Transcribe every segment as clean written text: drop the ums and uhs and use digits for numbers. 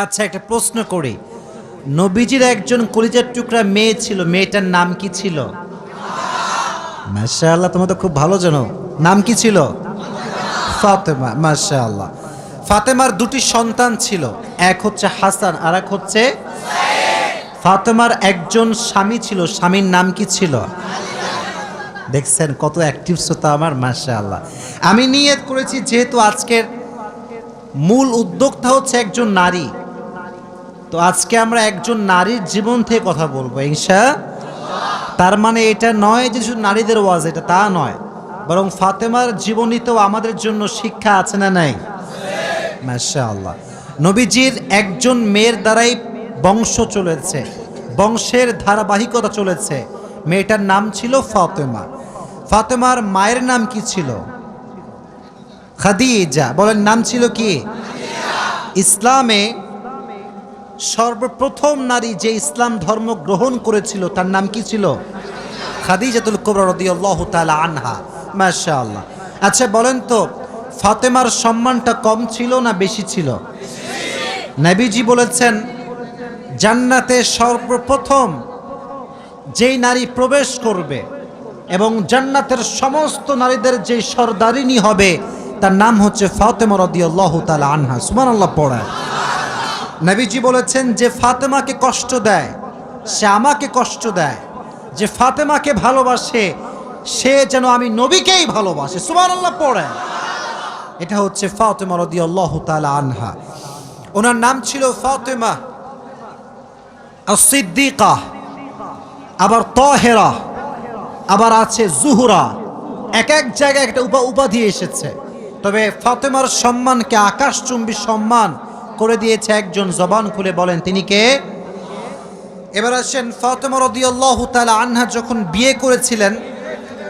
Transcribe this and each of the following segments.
আচ্ছা, একটা প্রশ্ন করি। নবীজির একজন কলিজার টুকরা মেয়ে ছিল, মেয়েটার নাম কি ছিল? মাশাআল্লাহ, তোমরা তো খুব ভালো জানো। নাম কি ছিল? ফাতেমা। মাশাআল্লাহ। ফাতেমার দুটি সন্তান ছিল, এক হচ্ছে হাসান আর এক হচ্ছে ফাতেমার একজন স্বামী ছিল, স্বামীর নাম কি ছিল? দেখছেন কত অ্যাক্টিভ শ্রোতা আমার। মাশাআল্লাহ। আমি নিয়ত করেছি যেহেতু আজকের মূল উদ্যোক্তা হচ্ছে একজন নারী, তো আজকে আমরা একজন নারীর জীবন থেকে কথা বলবো তার মানে এটা নয় যে শুধু নারীদের ওয়াজ, এটা তা নয়, বরং ফাতেমার জীবনীতেও আমাদের জন্য শিক্ষা আছে না নাই? মাশাআল্লাহ। নবীজির একজন মেয়ের দ্বারাই বংশ চলেছে, বংশের ধারাবাহিকতা চলেছে। মেয়েটার নাম ছিল ফাতেমা। ফাতেমার মায়ের নাম কি ছিল? খাদিজা। বলেন, নাম ছিল কি? ইসলামে সর্বপ্রথম নারী যে ইসলাম ধর্ম গ্রহণ করেছিল তার নাম কি ছিল? খাদিজাতুল কুবরা রাদিয়াল্লাহু তাআলা আনহা। মাশাআল্লাহ। আচ্ছা বলেন তো, ফাতেমার সম্মানটা কম ছিল না বেশি ছিল? নবীজি বলেছেন, জান্নাতে সর্বপ্রথম যেই নারী প্রবেশ করবে এবং জান্নাতের সমস্ত নারীদের যে সরদারিনী হবে তার নাম হচ্ছে ফাতেমা রাদিয়াল্লাহু তাআলা আনহা। সুবহানাল্লাহ পড়ায়। নবীজি বলেছেন, যে ফাতেমাকে কষ্ট দেয় সে আমাকে কষ্ট দেয়, যে ফাতেমাকে ভালোবাসে সে যেন আমি নবীকেই ভালোবাসে। সুবহানাল্লাহ পড়ে। এটা হচ্ছে ফাতেমা রাদিয়াল্লাহু তাআলা আনহা। ওনার নাম ছিল ফাতেমা আস-সিদ্দিকা, আবার তাহেরা, আবার আছে জুহরা। এক এক জায়গায় একটা উপাধি এসেছে, তবে ফাতেমার সম্মানকে আকাশচুম্বী সম্মান করে দিয়েছে একজন। জবান খুলে বলেন তিনি কে? এবার আসেন, ফাতেমা রাদিয়াল্লাহু তাআলা আনহা যখন বিয়ে করেছিলেন,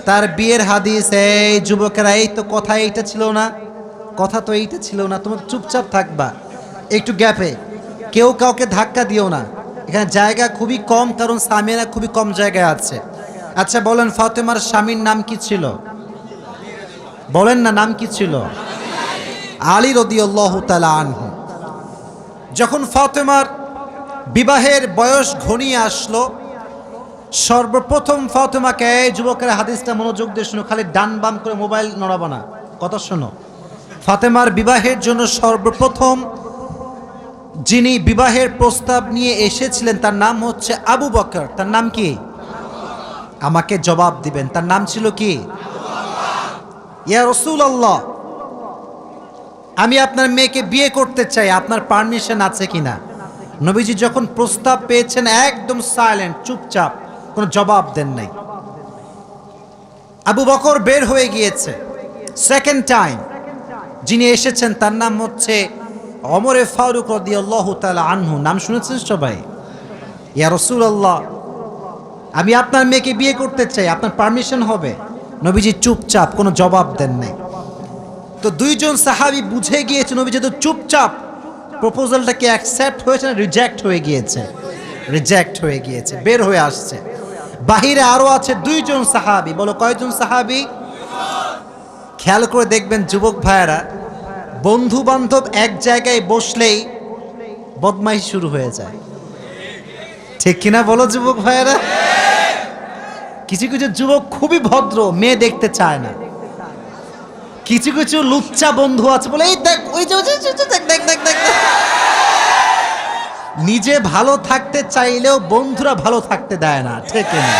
তার বিয়ের হাদিস, এই যুবকেরা, এই তো কথা এইটা ছিল না, কথা তো এইটা ছিল না, তোমরা চুপচাপ থাকবা একটু গ্যাপে, কেউ কাউকে ধাক্কা দিও না, এখানে জায়গা খুবই কম, কারণ সামিয়ারা খুবই কম জায়গায় আছে। আচ্ছা বলেন, ফাতেমার স্বামীর নাম কি ছিল? বলেন না, নাম কি ছিল? আলী রাদিয়াল্লাহু তাআলা আনহু। যখন ফাতেমার বিবাহের বয়স ঘনিয়ে আসলো, সর্বপ্রথম ফাতেমাকে, যুবকের হাদিসটা মনোযোগ দিয়ে শোনো, খালি ডান বাম করে মোবাইল নড়াবো না, কথা শোনো। ফাতেমার বিবাহের জন্য সর্বপ্রথম যিনি বিবাহের প্রস্তাব নিয়ে এসেছিলেন তার নাম হচ্ছে আবু বকর। তার নাম কি? আমাকে জবাব দিবেন, তার নাম ছিল কি? ইয়া রাসূলুল্লাহ, আমি আপনার মেয়েকে বিয়ে করতে চাই, আপনার পারমিশন আছে কিনা? নবীজি যখন প্রস্তাব পেয়েছেন একদম সাইলেন্ট, চুপচাপ, কোনো জবাব দেন নাই। আবু বকর বের হয়ে গিয়েছে। সেকেন্ড টাইম যিনি এসেছেন তার নাম হচ্ছে ওমরে ফারুক রাদিয়াল্লাহু তাআলা আনহু। নাম শুনেছেন সবাই? ইয়া রাসূলুল্লাহ, আমি আপনার মেয়েকে বিয়ে করতে চাই, আপনার পারমিশন হবে? নবীজি চুপচাপ, কোনো জবাব দেন নাই। তো দুইজন সাহাবী বুঝে গিয়েছে নবীজি তো চুপচাপ, প্রপোজালটা কি অ্যাকসেপ্ট হয়েছে না রিজেক্ট হয়ে গিয়েছে? রিজেক্ট হয়ে গিয়েছে, বের হয়ে আসছে। বাহিরে আরো আছে দুইজন সাহাবী। বলো কয়জন সাহাবী? খেয়াল করে দেখবেন যুবক ভাইয়েরা, বন্ধু বান্ধব এক জায়গায় বসলেই বদমাইশ শুরু হয়ে যায়, ঠিক কিনা বলো যুবক ভাইয়েরা? কিছু কিছু যুবক খুবই ভদ্র, মেয়ে দেখতে চায় না। কিছু কিছু লুচ্চা বন্ধু আছে, বলে এই দেখ, ওই যে দেখ দেখ দেখ দেখ। নিজে ভালো থাকতে চাইলেও বন্ধুরা ভালো থাকতে দেয় না, ঠিক না?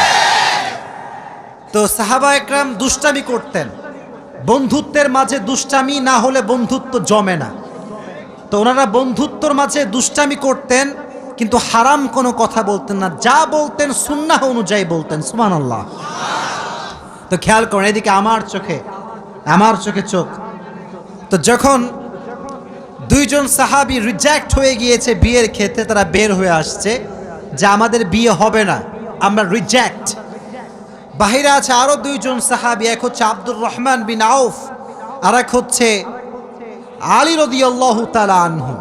তো সাহাবা একরাম দুষ্টামি করতেন, বন্ধুত্বের মাঝে দুষ্টামি না হলে বন্ধুত্ব জমে না। তো ওনারা বন্ধুত্বর মাঝে দুষ্টামি করতেন, কিন্তু হারাম কোনো কথা বলতেন না, যা বলতেন সুন্নাহ অনুযায়ী বলতেন। সুবহানাল্লাহ। তো খেয়াল করেন, এদিকে আমার চোখে চোখ। তো যখন দুইজন সাহাবী রিজেক্ট হয়ে গিয়েছে বিয়ের ক্ষেত্রে, তারা বের হয়ে আসছে যে আমাদের বিয়ে হবে না, আমরা রিজেক্ট। বাহিরে আছে আরো দুইজন সাহাবী, এক হচ্ছে আব্দুর রহমান বিন আউফ আর এক হচ্ছে আলী রাদিয়াল্লাহু তাআলা আনহু।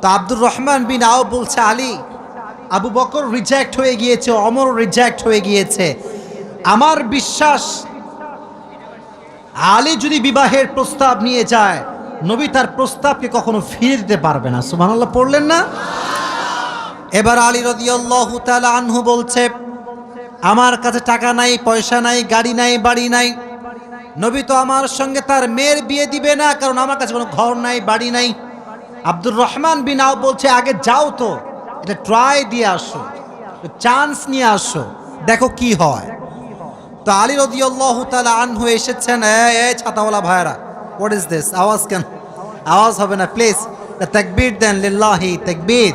তো আব্দুর রহমান বিন আউফ বলছে, আলী, আবু বকর রিজেক্ট হয়ে গিয়েছে, ওমর রিজেক্ট হয়ে গিয়েছে, আমার বিশ্বাস আলী যদি বিবাহের প্রস্তাব নিয়ে যায় নবী তার প্রস্তাবকে কখনো ফিরে দিতে পারবে না। সুবহানাল্লাহ পড়লেন না? এবার আলী রাদিয়াল্লাহু তাআলা আনহু বলছে, আমার কাছে টাকা নাই, পয়সা নাই, গাড়ি নাই, বাড়ি নাই। নবী তো আমার সঙ্গে তার মেয়ের বিয়ে দিবে না, কারণ আমার কাছে কোনো ঘর নাই, বাড়ি নাই। আব্দুর রহমান বিন আওফ বলছে, আগে যাও তো, এটা ট্রাই দিয়ে আসো, চান্স নিয়ে আসো, দেখো কি হয়। তো আলী রাদিয়াল্লাহু তাআলা আনহু এসেছেন। এই ছাতাওয়ালা ভাইরা, হোয়াট ইজ দিস? আওয়াজ কেন? আওয়াজ হবে না প্লিজ। তাকবীর দেন, লিল্লাহি তাকবীর।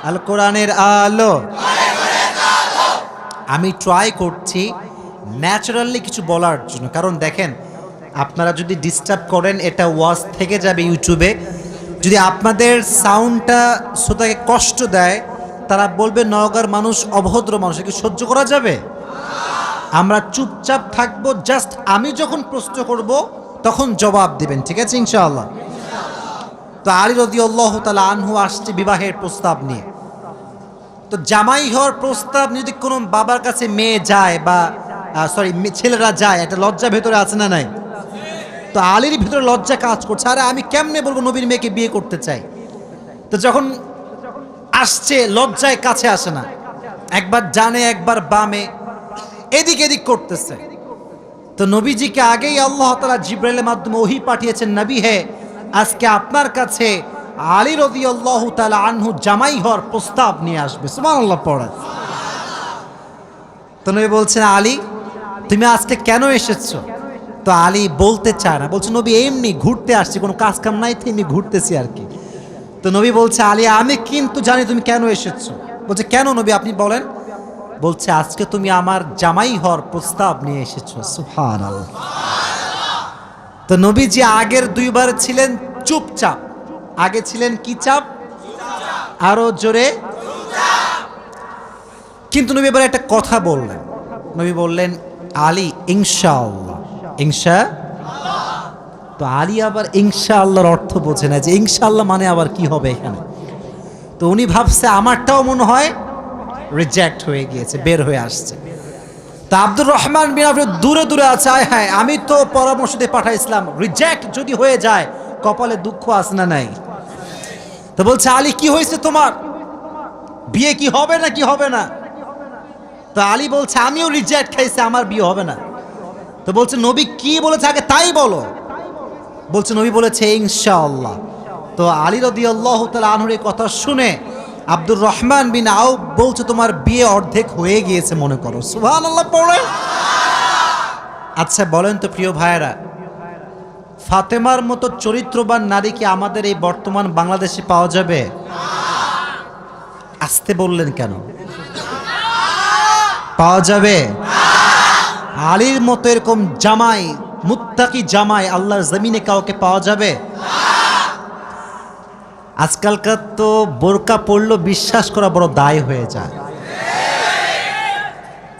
আল কোরআনের আলো। আমি ট্রাই করছি ন্যাচারালি কিছু বলার জন্য, কারণ দেখেন আপনারা যদি ডিস্টার্ব করেন এটা ওয়াজ থেকে যাবে ইউটিউবে। যদি আপনাদের সাউন্ডটা শ্রোতাকে কষ্ট দেয়, তারা বলবে নওগাঁর মানুষ অভদ্র মানুষ, কি সহ্য করা যাবে? আমরা চুপচাপ থাকবো, জাস্ট আমি যখন প্রশ্ন করব তখন জবাব দিবেন, ঠিক আছে ইনশাআল্লাহ? তো আলী রাদিয়াল্লাহু তাআলা আনহু আসছে বিবাহের প্রস্তাব নিয়ে। তো জামাই হওয়ার প্রস্তাব যদি কোনো বাবার কাছে মেয়ে যায় বা ছেলেরা যায়, একটা লজ্জা ভেতরে আছে না নাই? তো আলীর ভিতরে লজ্জা কাজ করছে, আরে আমি কেমনে বলবো নবীর মেয়েকে বিয়ে করতে চাই। তো যখন আসছে লজ্জায় কাছে আসে না, একবার জানে একবার বামে, এদিক এদিক করতেছে। তো নবীজিকে আগেই আল্লাহ তাআলা জিবরাইলের মাধ্যমে ওহী পাঠিয়েছেন, নবী হে, আজকে আপনার কাছে আলী রাদিয়াল্লাহু তাআলা আনহু জামাই হওয়ার প্রস্তাব নিয়ে আসবে। সুবহানাল্লাহ পড়ে। তো নবী বলছেন, আলী তুমি আজকে কেন এসেছো? তো আলী বলতে চায় না, বলছে নবী এমনি ঘুরতে আসছি, কোনো কাজ কাম নাই, এমনি ঘুরতেছি আর কি। তো নবী বলছে, আলী আমি কিন্তু জানি তুমি কেন এসেছো। বলছে কেন নবী আপনি বলেন। বলছে আজকে তুমি আমার জামাই হওয়ার প্রস্তাব নিয়ে এসেছো। সুবহানাল্লাহ। তো নবীজি আগের দুইবার ছিলেন চুপচাপ, আগে ছিলেন কি চাপ? আরো জোরে। কিন্তু নবী এবার একটা কথা বললেন। নবী বললেন, আলী ইনশাআল্লাহ। তো আলী আবার ইনশাআল্লাহর অর্থ বোঝে না, যে ইনশাআল্লাহ মানে আবার কি হবে এখানে। তো উনি ভাবছে আমারটাও মনে হয় রিজেক্ট হয়ে গিয়েছে, বের হয়ে আসছে। তা আব্দুর রহমান বিন আওফ দূরে দূরে আছে, হ্যাঁ আমি তো পরামর্শ দিয়ে পাঠাইছিলাম, রিজেক্ট যদি হয়ে যায় কপালে দুঃখ আছে না নাই? তো বলছে, আলী কি হয়েছে তোমার, বিয়ে কি হবে না কি হবে না? তো আলী বলছে, আমিও রিজেক্ট খাইছি, আমার বিয়ে হবে না। তো বলছে নবী কি বলেছে আগে তাই বলো। বলছে নবী বলেছে ইনশাআল্লাহ। তো আলী রাদিয়াল্লাহু তাআলা আনহুর এই কথা শুনে আব্দুর রহমান বিন আওফ বলছে, তোমার বিয়ে অর্ধেক হয়ে গিয়েছে মনে করো। সুবহানাল্লাহ পড়ে। আচ্ছা বলেন তো প্রিয় ভাইয়েরা, ফাতেমার মতো চরিত্রবান নারী কি আমাদের এই বর্তমান বাংলাদেশে পাওয়া যাবে? আসতে বললেন কেন? পাওয়া যাবে? আলীর মতো এরকম জামাই, মুত্তাকি জামাই আল্লাহর জমিনে কাউকে পাওয়া যাবে? আজকালকার তো বোরকা পড়লেও বিশ্বাস করা বড় দায় হয়ে যায়।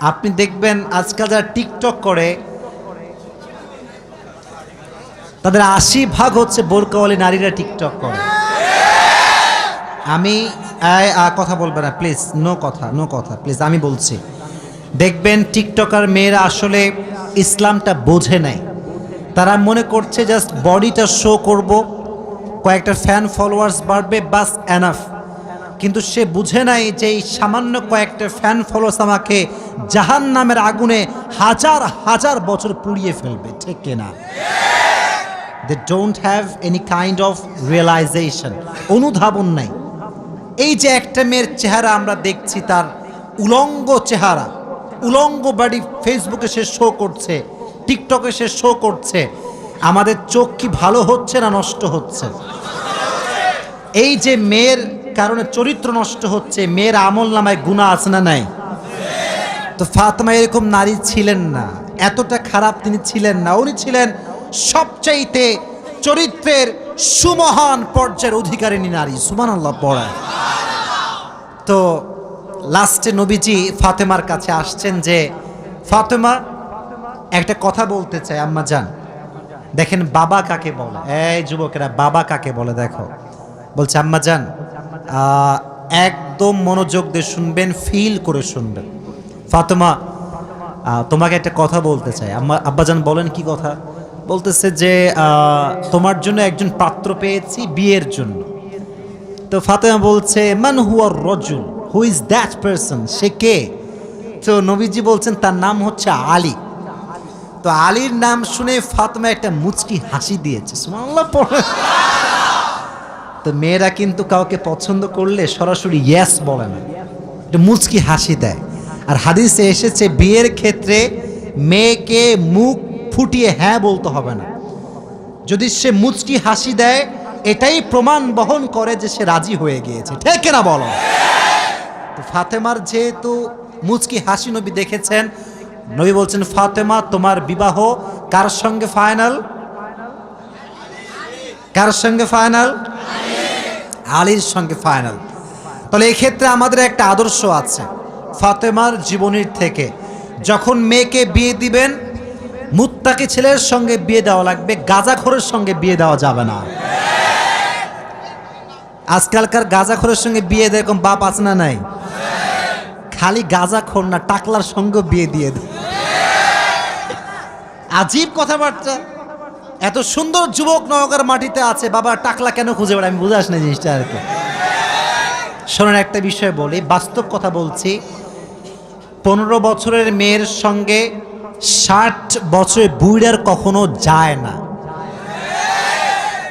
আপনি দেখবেন আজকাল যারা টিকটক করে তাদের ৮০% হচ্ছে বোরকাওয়ালি নারীরা টিকটক করে। আমি কথা বলবে না প্লিজ, নো কথা প্লিজ, আমি বলছি। দেখবেন টিকটকার মেয়েরা আসলে ইসলামটা বোঝে নাই। তারা মনে করছে জাস্ট বডিটা শো করব, কয়েকটা ফ্যান ফলোয়ার্স বাড়বে, বাস এনাফ। কিন্তু সে বুঝে নাই যে এই সামান্য কয়েকটা ফ্যান ফলোয়ার্স আমাকে জাহান্নামের আগুনে হাজার হাজার বছর পুড়িয়ে ফেলবে, ঠিক কিনা? They don't have any kind of realization, অনুধাবন নাই। এই যে একটা মেয়ের চেহারা আমরা দেখছি, তার উলঙ্গ চেহারা, উলঙ্গ বাড়ি ফেসবুকে সে শো করছে, টিকটকে সে শো করছে, আমাদের চোখ কি ভালো হচ্ছে না নষ্ট হচ্ছে? এই যে মেয়ের কারণে চরিত্র নষ্ট হচ্ছে, মেয়ের আমল নামায় গুনাহ আছে না নাই? তো ফাতেমা এরকম নারী ছিলেন না, এতটা খারাপ তিনি ছিলেন না। উনি ছিলেন সবচাইতে চরিত্রের সুমহান পর্যায়ের অধিকারিণী নারী। সুবহানাল্লাহ পড়ায়। তো লাস্টে নবীজি ফাতেমার কাছে আসছেন যে, ফাতেমা একটা কথা বলতে চাই আম্মা জান। দেখেন বাবা কাকে বলে, এই যুবকেরা বাবা কাকে বলে দেখো। বলছে আম্মা জান একদম মনোযোগ দিয়ে শুনবেন, ফিল করে শুনবেন। ফাতেমা তোমাকে একটা কথা বলতে চাই। আব্বাজান বলেন কি কথা? বলতেছে যে তোমার জন্য একজন পাত্র পেয়েছি বিয়ের জন্য। তো ফাতেমা বলছে মান হুয়ার রজুল, হু ইজ দ্যাট পারসন, সে কে? তো নবীজি বলছেন তার নাম হচ্ছে আলী। তো আলীর নাম শুনে ফাতেমা একটা মুচকি হাসি দিয়েছে, সুবহানাল্লাহ পড়ে। তো মেয়েরা কিন্তু কাউকে পছন্দ করলে সরাসরি ইয়েস বলে না, একটু মুচকি হাসি দেয়। আর হাদিসে এসেছে বিয়ের ক্ষেত্রে মেয়েকে মুখ ফুটিয়ে হ্যাঁ বলতে হবে না, যদি সে মুচকি হাসি দেয় এটাই প্রমাণ বহন করে যে সে রাজি হয়ে গিয়েছে, ঠিক না বলো? তো ফাতেমার যেহেতু মুচকি হাসি নবী দেখেছেন, নবী বলছেন ফাতেমা তোমার বিবাহ কার সঙ্গে ফাইনাল? কার সঙ্গে ফাইনাল? আলীর সঙ্গে ফাইনাল। তাহলে এই ক্ষেত্রে আমাদের একটা আদর্শ আছে ফাতেমার জীবনীর থেকে, যখন মেয়েকে বিয়ে দিবেন মুত্তাকি ছেলের সঙ্গে বিয়ে দেওয়া লাগবে, গাঁজাখোরের সঙ্গে বিয়ে দেওয়া যাবে না। আজকালকার গাঁজাখোরের সঙ্গে বিয়ে দেয় এরকম বাপ আছে না নাই? খালি গাঁজাখোর না, টাকলার সঙ্গে বিয়ে দিয়ে দেয়। আজীব কথাবার্তা। এত সুন্দর যুবক নওগাঁর মাটিতে আছে, বাবা টাকলা কেন খুঁজে বেড়ায়? আমি বুঝে আসি না জিনিসটা আর কি। শোনেন একটা বিষয় বলি, বাস্তব কথা বলছি। 15 বছরের মেয়ের সঙ্গে 60 বছরের বুইড়ার কখনো যায় না,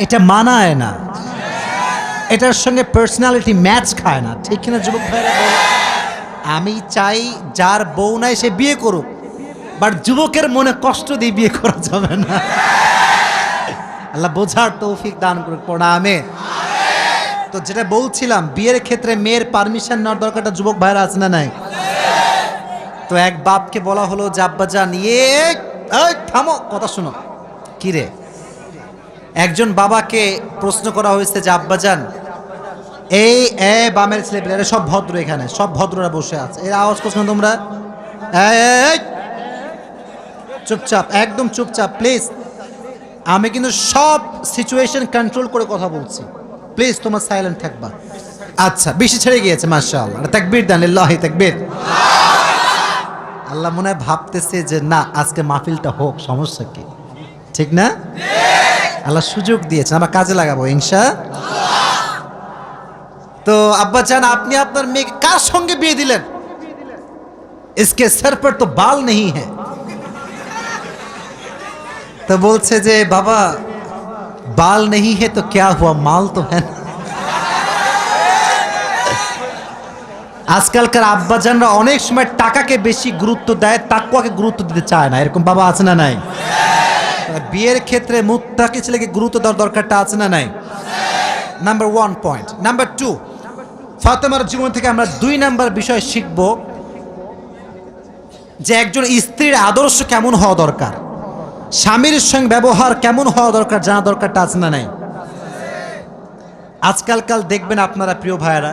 এটা মানায় না, এটার সঙ্গে পার্সোনালিটি ম্যাচ খায় না, ঠিক কিনা যুবক ভাইরা? আমি চাই যার বউ নাই সে বিয়ে করুক, বাট যুবকের মনে কষ্ট দিয়ে বিয়ে করা যাবে না। আল্লাহ বোঝার তৌফিক দান করুক, পড়া আমিন। তো যেটা বলছিলাম, বিয়ের ক্ষেত্রে মেয়ের পারমিশন নেওয়ার দরকারটা যুবক ভাইরা আছে না নাই? তো এক বাপকে বলা হলো যে আব্বাজান, থামো, কথা শোনো। কি রে? একজন বাবাকে প্রশ্ন করা হয়েছে যে আব্বাজান এই বামের ছেলে পেলে সব ভদ্র, এখানে সব ভদ্ররা বসে আছে, এর আওয়াজ করছো না তোমরা? চুপচাপ, একদম চুপচাপ প্লিজ। আমি কিন্তু সব সিচুয়েশন কন্ট্রোল করে কথা বলছি, প্লিজ তোমার সাইলেন্ট থাকবা। আচ্ছা, বেশি ছেড়ে গিয়েছে মাশাআল্লাহ, তাকবীর দেন, লিল্লাহি তাকবীর। আল্লাহ মনে হয় ভাবতেছে যে না, আজকে মাহফিলটা হোক, সমস্যা কি? ঠিক না? আল্লাহ সুযোগ দিয়েছেন, আমরা কাজে লাগাবো ইনশাআল্লাহ। তো আব্বাজান আপনি আপনার মেয়েকে কার সঙ্গে বিয়ে দিলেন? इसके सर पर तो बाल नहीं है। तो বলছে যে বাবা बाल नहीं है तो क्या हुआ, माल तो है ना। আজকালকার আব্বাজানরা অনেক সময় টাকাকে বেশি গুরুত্ব দেয়, তাকওয়াকে গুরুত্ব দিতে চায় না, এরকম বাবা আছে না নাই? বিয়ের ক্ষেত্রে মুত্তাকি ছেলেকে গুরুত্ব দেওয়ার দরকারটা আছে না নাই? Number 1 point. নাম্বার 2, ফাতেমার জীবন থেকে আমরা 2 নাম্বার বিষয় শিখব যে একজন স্ত্রীর আদর্শ কেমন হওয়া দরকার, স্বামীর সঙ্গে ব্যবহার কেমন হওয়া দরকার, জানা দরকারটা আছে না নাই? আজকালকাল দেখবেন আপনারা প্রিয় ভাইয়েরা,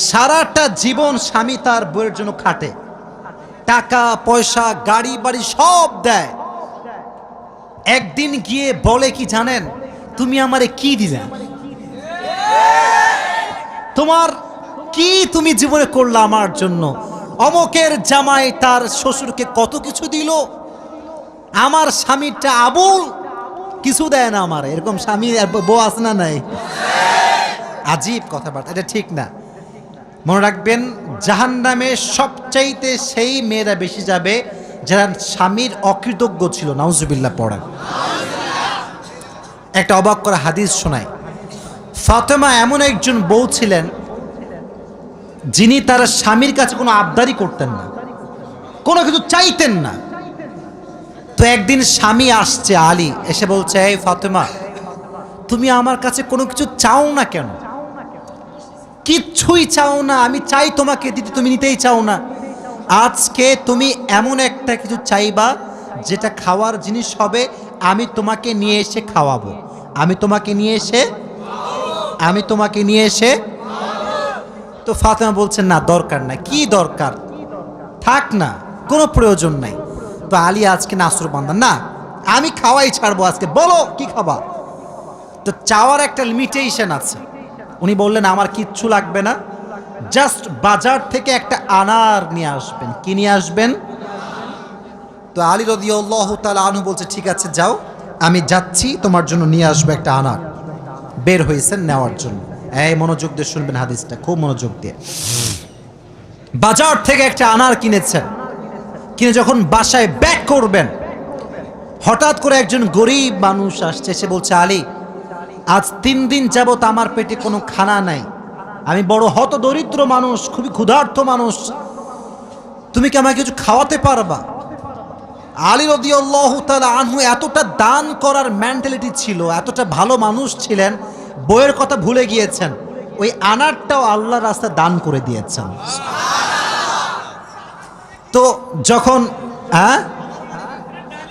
সারাটা জীবন স্বামী তার বউয়ের জন্য খাটে, টাকা পয়সা গাড়ি বাড়ি সব দেয়, একদিন গিয়ে বলে কি জানেন, তুমি আমারে কি দিলে, তোমার কি তুমি জীবনে করলা আমার জন্য? অমকের জামাই তার শ্বশুরকে কত কিছু দিল, আমার স্বামীটা আবুল কিছু দেয় না আমার। এরকম স্বামী বউ আছে না নাই? আজীব কথাবার্তা, এটা ঠিক না। মনে রাখবেন, জাহান্নামে সবচাইতে সেই মেয়েরা বেশি যাবে যারা স্বামীর অকৃতজ্ঞ ছিল। নাউজুবিল্লাহ পড়েন। একটা অবাক করা হাদিস শোনায়। ফাতেমা এমন একজন বউ ছিলেন যিনি তার স্বামীর কাছে কোনো আবদারি করতেন না, কোনো কিছু চাইতেন না। তো একদিন স্বামী আসছে আলী, এসে বলছে এই ফাতেমা, তুমি আমার কাছে কোনো কিছু চাও না কেন? কিচ্ছুই চাও না, আমি চাই তোমাকে দিতে, তুমি নিতেই চাও না। আজকে তুমি এমন একটা কিছু চাইবা যেটা খাওয়ার জিনিস হবে, আমি তোমাকে নিয়ে এসে খাওয়াবো, আমি তোমাকে নিয়ে এসে। তো ফাতেমা বলছেন না, দরকার নাই। কি দরকার? থাক না, কোনো প্রয়োজন নাই। তো আলী আজকে নাসরবান্দা, না আমি খাওয়াই ছাড়বো আজকে, বলো কি খাবা। তো চাওয়ার একটা লিমিটেশন আছে। উনি বললেন আমার কিচ্ছু লাগবে না, জাস্ট বাজার থেকে একটা আনার নিয়ে আসবেন। কি নিয়ে আসবেন? তো আলী রাদিয়াল্লাহু তাআলা আনহু বলছে ঠিক আছে যাও, আমি যাচ্ছি তোমার জন্য নিয়ে আসবো একটা আনার। বের হয়েছেন নেওয়ার জন্য। এই মনোযোগ দিয়ে শুনবেন হাদিসটা, খুব মনোযোগ দিয়ে। বাজার থেকে একটা আনার কিনেছেন, কিনে যখন বাসায় ব্যাক করবেন, হঠাৎ করে একজন গরিব মানুষ আসছে, সে বলছে, আলী, আজ 3 দিন যাবত আমার পেটে কোনো খানা নাই, আমি বড় হতদরিদ্র মানুষ, খুবই ক্ষুধার্ত মানুষ, তুমি কি আমাকে কিছু খাওয়াতে পারবা? আলী রাদিয়াল্লাহু তাআলা আনহু এতটা দান করার মেন্টালিটি ছিল, এতটা ভালো মানুষ ছিলেন, বইয়ের কথা ভুলে গিয়েছেন, ওই আনারটাও আল্লাহর রাস্তায় দান করে দিয়েছেন। তো যখন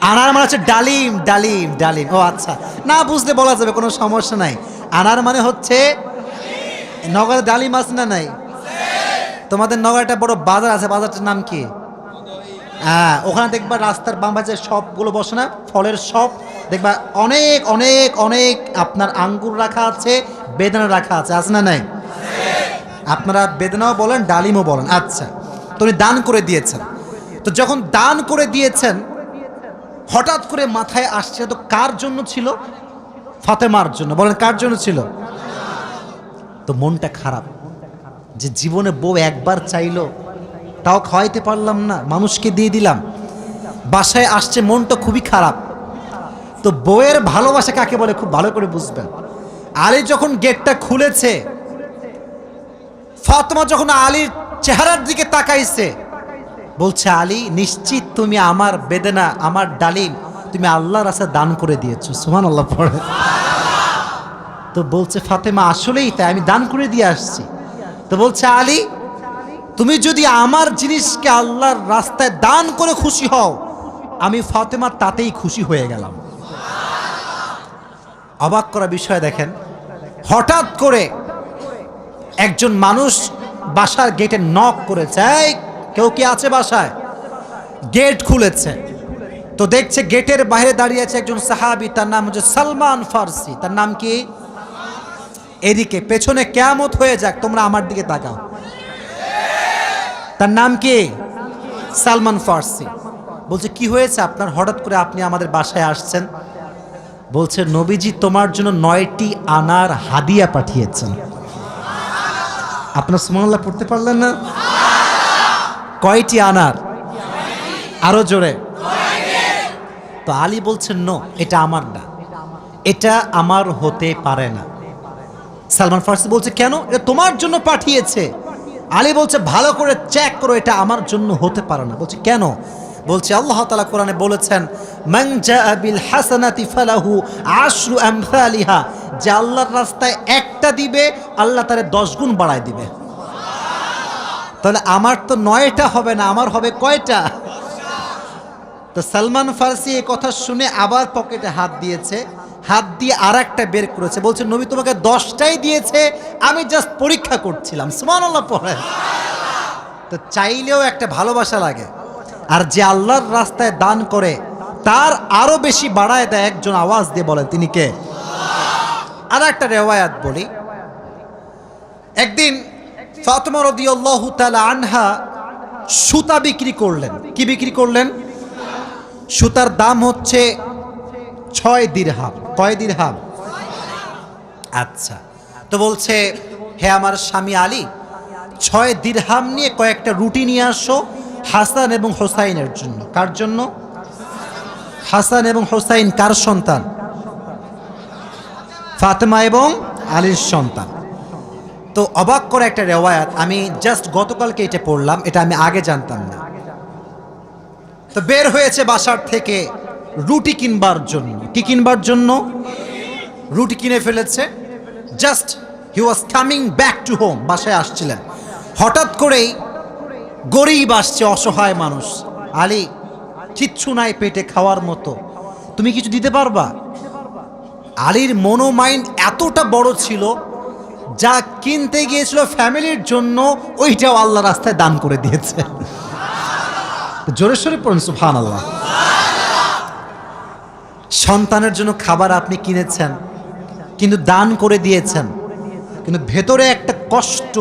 আনার মানে হচ্ছে ডালিম, ডালিম, ডালিম। ও আচ্ছা, না বুঝলে বলা যাবে, কোনো সমস্যা নাই। আনার মানে হচ্ছে, নগরে ডালিম আছে না নাই? তোমাদের নগরে একটা বড় বাজার আছে, বাজারটার নাম কি? ওখানে দেখবা রাস্তার বাম পাশে শপগুলো বসে না, ফলের শপ, দেখবা অনেক অনেক অনেক আপনার আঙ্গুর রাখা আছে, বেদানা রাখা আছে, আছে না নাই? আপনারা বেদানাও বলেন, ডালিমও বলেন। আচ্ছা, তো উনি দান করে দিয়েছেন। তো যখন দান করে দিয়েছেন, হঠাৎ করে মাথায় আসছে, তো কার জন্য ছিল? ফাতেমার জন্য। বলেন, কার জন্য ছিল? তো মনটা খারাপ যে জীবনে বউ একবার চাইলো, তাও খাওয়াইতে পারলাম না, মানুষকে দিয়ে দিলাম। বাসায় আসছে, মনটা খুবই খারাপ। তো বউয়ের ভালোবাসা কাকে বলে খুব ভালো করে বুঝবেন। আলী যখন গেটটা খুলেছে, ফাতেমা যখন আলীর চেহারার দিকে তাকাইছে, বলছে, আলী, নিশ্চিত তুমি আমার বেদনা, আমার ডালিম তুমি আল্লাহর রাস্তায় দান করে দিয়েছো। সুবহানাল্লাহ পড়ে। তো বলছে ফাতেমা, আসলেই তাই, আমি দান করে দিয়ে আসছি। তো বলছে, আলী, তুমি যদি আমার জিনিসকে আল্লাহর রাস্তায় দান করে খুশি হও, আমি ফাতেমা তাতেই খুশি হয়ে গেলাম। অবাক করা বিষয় দেখেন, হঠাৎ করে একজন মানুষ বাসার গেটে নক করেছে, এই কেউ কি আছে বাসায়? গেট খুলেছে, তো দেখছে গেটের বাইরে দাঁড়িয়ে আছে একজন সাহাবী, তার নাম হচ্ছে সালমান ফারসি। তার নাম কি? এদিকে পেছনে কিয়ামত হয়ে যাক, তোমরা আমার দিকে তাকাও। তার নাম কি? সালমান ফারসি। বলছে, কি হয়েছে আপনার, হঠাৎ করে আপনি আমাদের বাসায় আসছেন? বলছে, নবীজি তোমার জন্য 9টি আনার হাদিয়া পাঠিয়েছেন। আপনার সুবহানাল্লাহ পড়তে পারলেন না? কয়টি আনার? আরো জোরে। তো আলী বলছেন, নো, এটা আমার না, এটা আমার হতে পারে না। সালমান ফারসি বলছে, কেন? এটা তোমার জন্য পাঠিয়েছে। আলী বলছে, ভালো করে চেক করো, এটা আমার জন্য হতে পারে না। বলছে, কেন? বলছে, আল্লাহ তাআলা কোরআনে বলেছেন, মান জাআ বিল হাসানাতি ফালাহু আশরু আমসালিহা, যে আল্লাহর রাস্তায় একটা দিবে, আল্লাহ তারে 10 গুণ বাড়ায় দিবে। তাহলে আমার তো 9টা হবে না, আমার হবে কয়টা? তো সালমান ফারসি এই কথা শুনে আবার পকেটে হাত দিয়েছে, হাত দিয়ে আর একটা বের করেছে, বলছে, নবী তোমাকে 10টাই দিয়েছে, আমি জাস্ট পরীক্ষা করছিলাম। সুবহানাল্লাহ পড়ে। তো চাইলেও একটা ভালোবাসা লাগে, আর যে আল্লাহর রাস্তায় দান করে তার আরো বেশি বাড়ায় দেয়। একজন আওয়াজ দিয়ে বলেন, তিনি কে? আর একটা রেওয়ায়াত বলি, একদিন ফাতেমা রাদিয়াল্লাহু তাআলা আনহা সুতা বিক্রি করলেন। কি বিক্রি করলেন? সুতার দাম হচ্ছে 6 দিরহাম। কয় দিরহাম? আচ্ছা, তো বলছে, হে আমার স্বামী আলী, 6 দিরহাম নিয়ে কয়েকটা রুটি নিয়ে আসো হাসান এবং হোসাইনের জন্য। কার জন্য? হাসান এবং হোসাইন কার সন্তান? ফাতেমা এবং আলীর সন্তান। তো অবাক করে একটা রেওয়ায়াত, আমি জাস্ট গতকালকে এটা পড়লাম, এটা আমি আগে জানতাম না। তো বের হয়েছে বাসার থেকে রুটি কিনবার জন্য। কি কিনবার জন্য? রুটি কিনে ফেলেছে। Just he was coming back to home, বাসায় আসছিলেন। হঠাৎ করেই গরিব আসছে, অসহায় মানুষ। আলী, কিচ্ছু নাই পেটে খাওয়ার মতো, তুমি কিছু দিতে পারবা? আলীর মনোমাইন্ড এতটা বড় ছিল, যা কিনতে গিয়েছিল ফ্যামিলির জন্য, ওইটাও আল্লাহ রাস্তায় দান করে দিয়েছে। জোরে সোরে পড়ুন সুবহানাল্লাহ। সন্তানের জন্য খাবার আপনি কিনেছেন, কিন্তু দান করে দিয়েছেন, কিন্তু ভেতরে একটা কষ্ট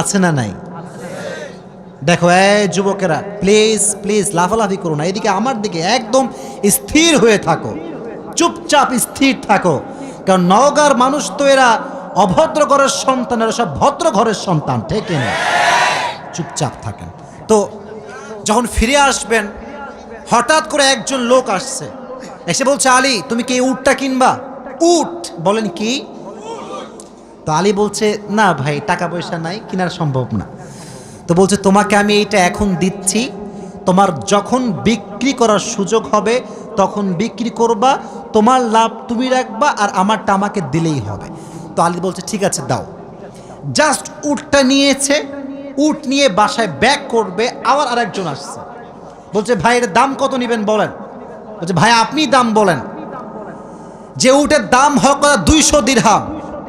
আছে না নাই? দেখো, এই যুবকেরা, প্লিজ প্লিজ লাফালাফি করো না, এদিকে আমার দিকে একদম স্থির হয়ে থাকো। চুপচাপ স্থির থাকো, কারণ নওগাঁর মানুষ তো এরা অভদ্র ঘরের সন্তান, এরা সব ভদ্র ঘরের সন্তান, ঠিক না? চুপচাপ থাকেন। তো যখন ফিরে আসবেন, হঠাৎ করে একজন লোক আসছে, এসে বলছে, আলী তুমি কি উটটা কিনবা? উট? বলেন কি? তো আলী বলছে, না ভাই টাকা পয়সা নাই, কেনার সম্ভব না। তো বলছে, তোমাকে আমি এইটা এখন দিচ্ছি, তোমার যখন বিক্রি করার সুযোগ হবে তখন বিক্রি করবা, তোমার লাভ তুমি রাখবা আর আমারটা আমাকে দিলেই হবে। তো আলী বলছে, ঠিক আছে দাও। জাস্ট উটটা নিয়েছে, উট নিয়ে বাসায় ব্যাক করবে, আবার আরেকজন আসছে, বলছে ভাই এর দাম কত নেবেন বলেন। বলছে ভাই আপনি দাম বলেন। যে উটের দাম হোক 200 দিরহাম,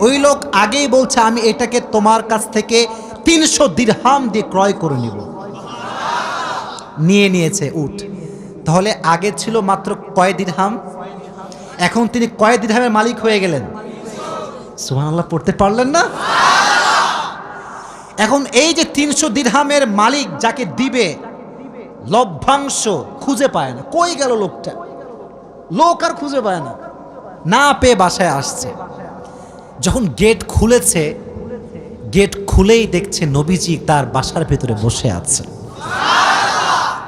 ওই লোক আগেই বলছে আমি এটাকে তোমার কাছ থেকে 300 দিরহাম দিয়ে ক্রয় করে নিব। নিয়ে নিয়েছে উট। তাহলে আগে ছিল মাত্র কয় দিরহাম, এখন তিনি কয় দিরহামের মালিক হয়ে গেলেন? সুবহানাল্লাহ পড়তে পারলেন না? এখন এই যে 300 দিরহামের মালিক যাকে দিবে, লভ্যাংশ খুঁজে পায় না, কই গেল লোকটা? লোক আর খুঁজে পায় না, না পেয়ে বাসায় আসছে। যখন গেট খুলেছে, গেট খুলেই দেখছে নবীজি তার বাসার ভেতরে বসে আছে।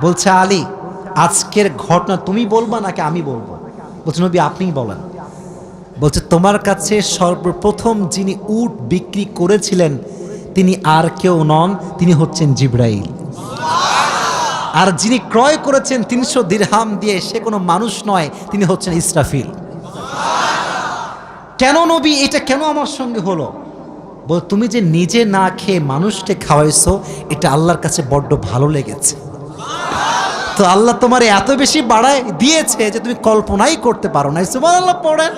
বলছে আলী আজকের ঘটনা তুমি বলবা নাকি আমি বলবো? বলছে নবী আপনিই বলেন। বলছে তোমার কাছে সর্বপ্রথম যিনি উট বিক্রি করেছিলেন তিনি আর কেউ নন, তিনি হচ্ছেন জিবরাইল। আর যিনি ক্রয় করেছেন 300 দিরহাম দিয়ে, সে কোনো মানুষ নয়, তিনি হচ্ছেন ইসরাফিল। কেন নবী এটা কেন আমার সঙ্গে হলো? বল তুমি যে নিজে না খেয়ে মানুষকে খাওয়াইছো, এটা আল্লাহর কাছে বড্ড ভালো লেগেছে। তো আল্লাহ তোমার এত বেশি বাড়ায় দিয়েছে যে তুমি কল্পনাই করতে পারো না। সুবহানাল্লাহ পড়েন।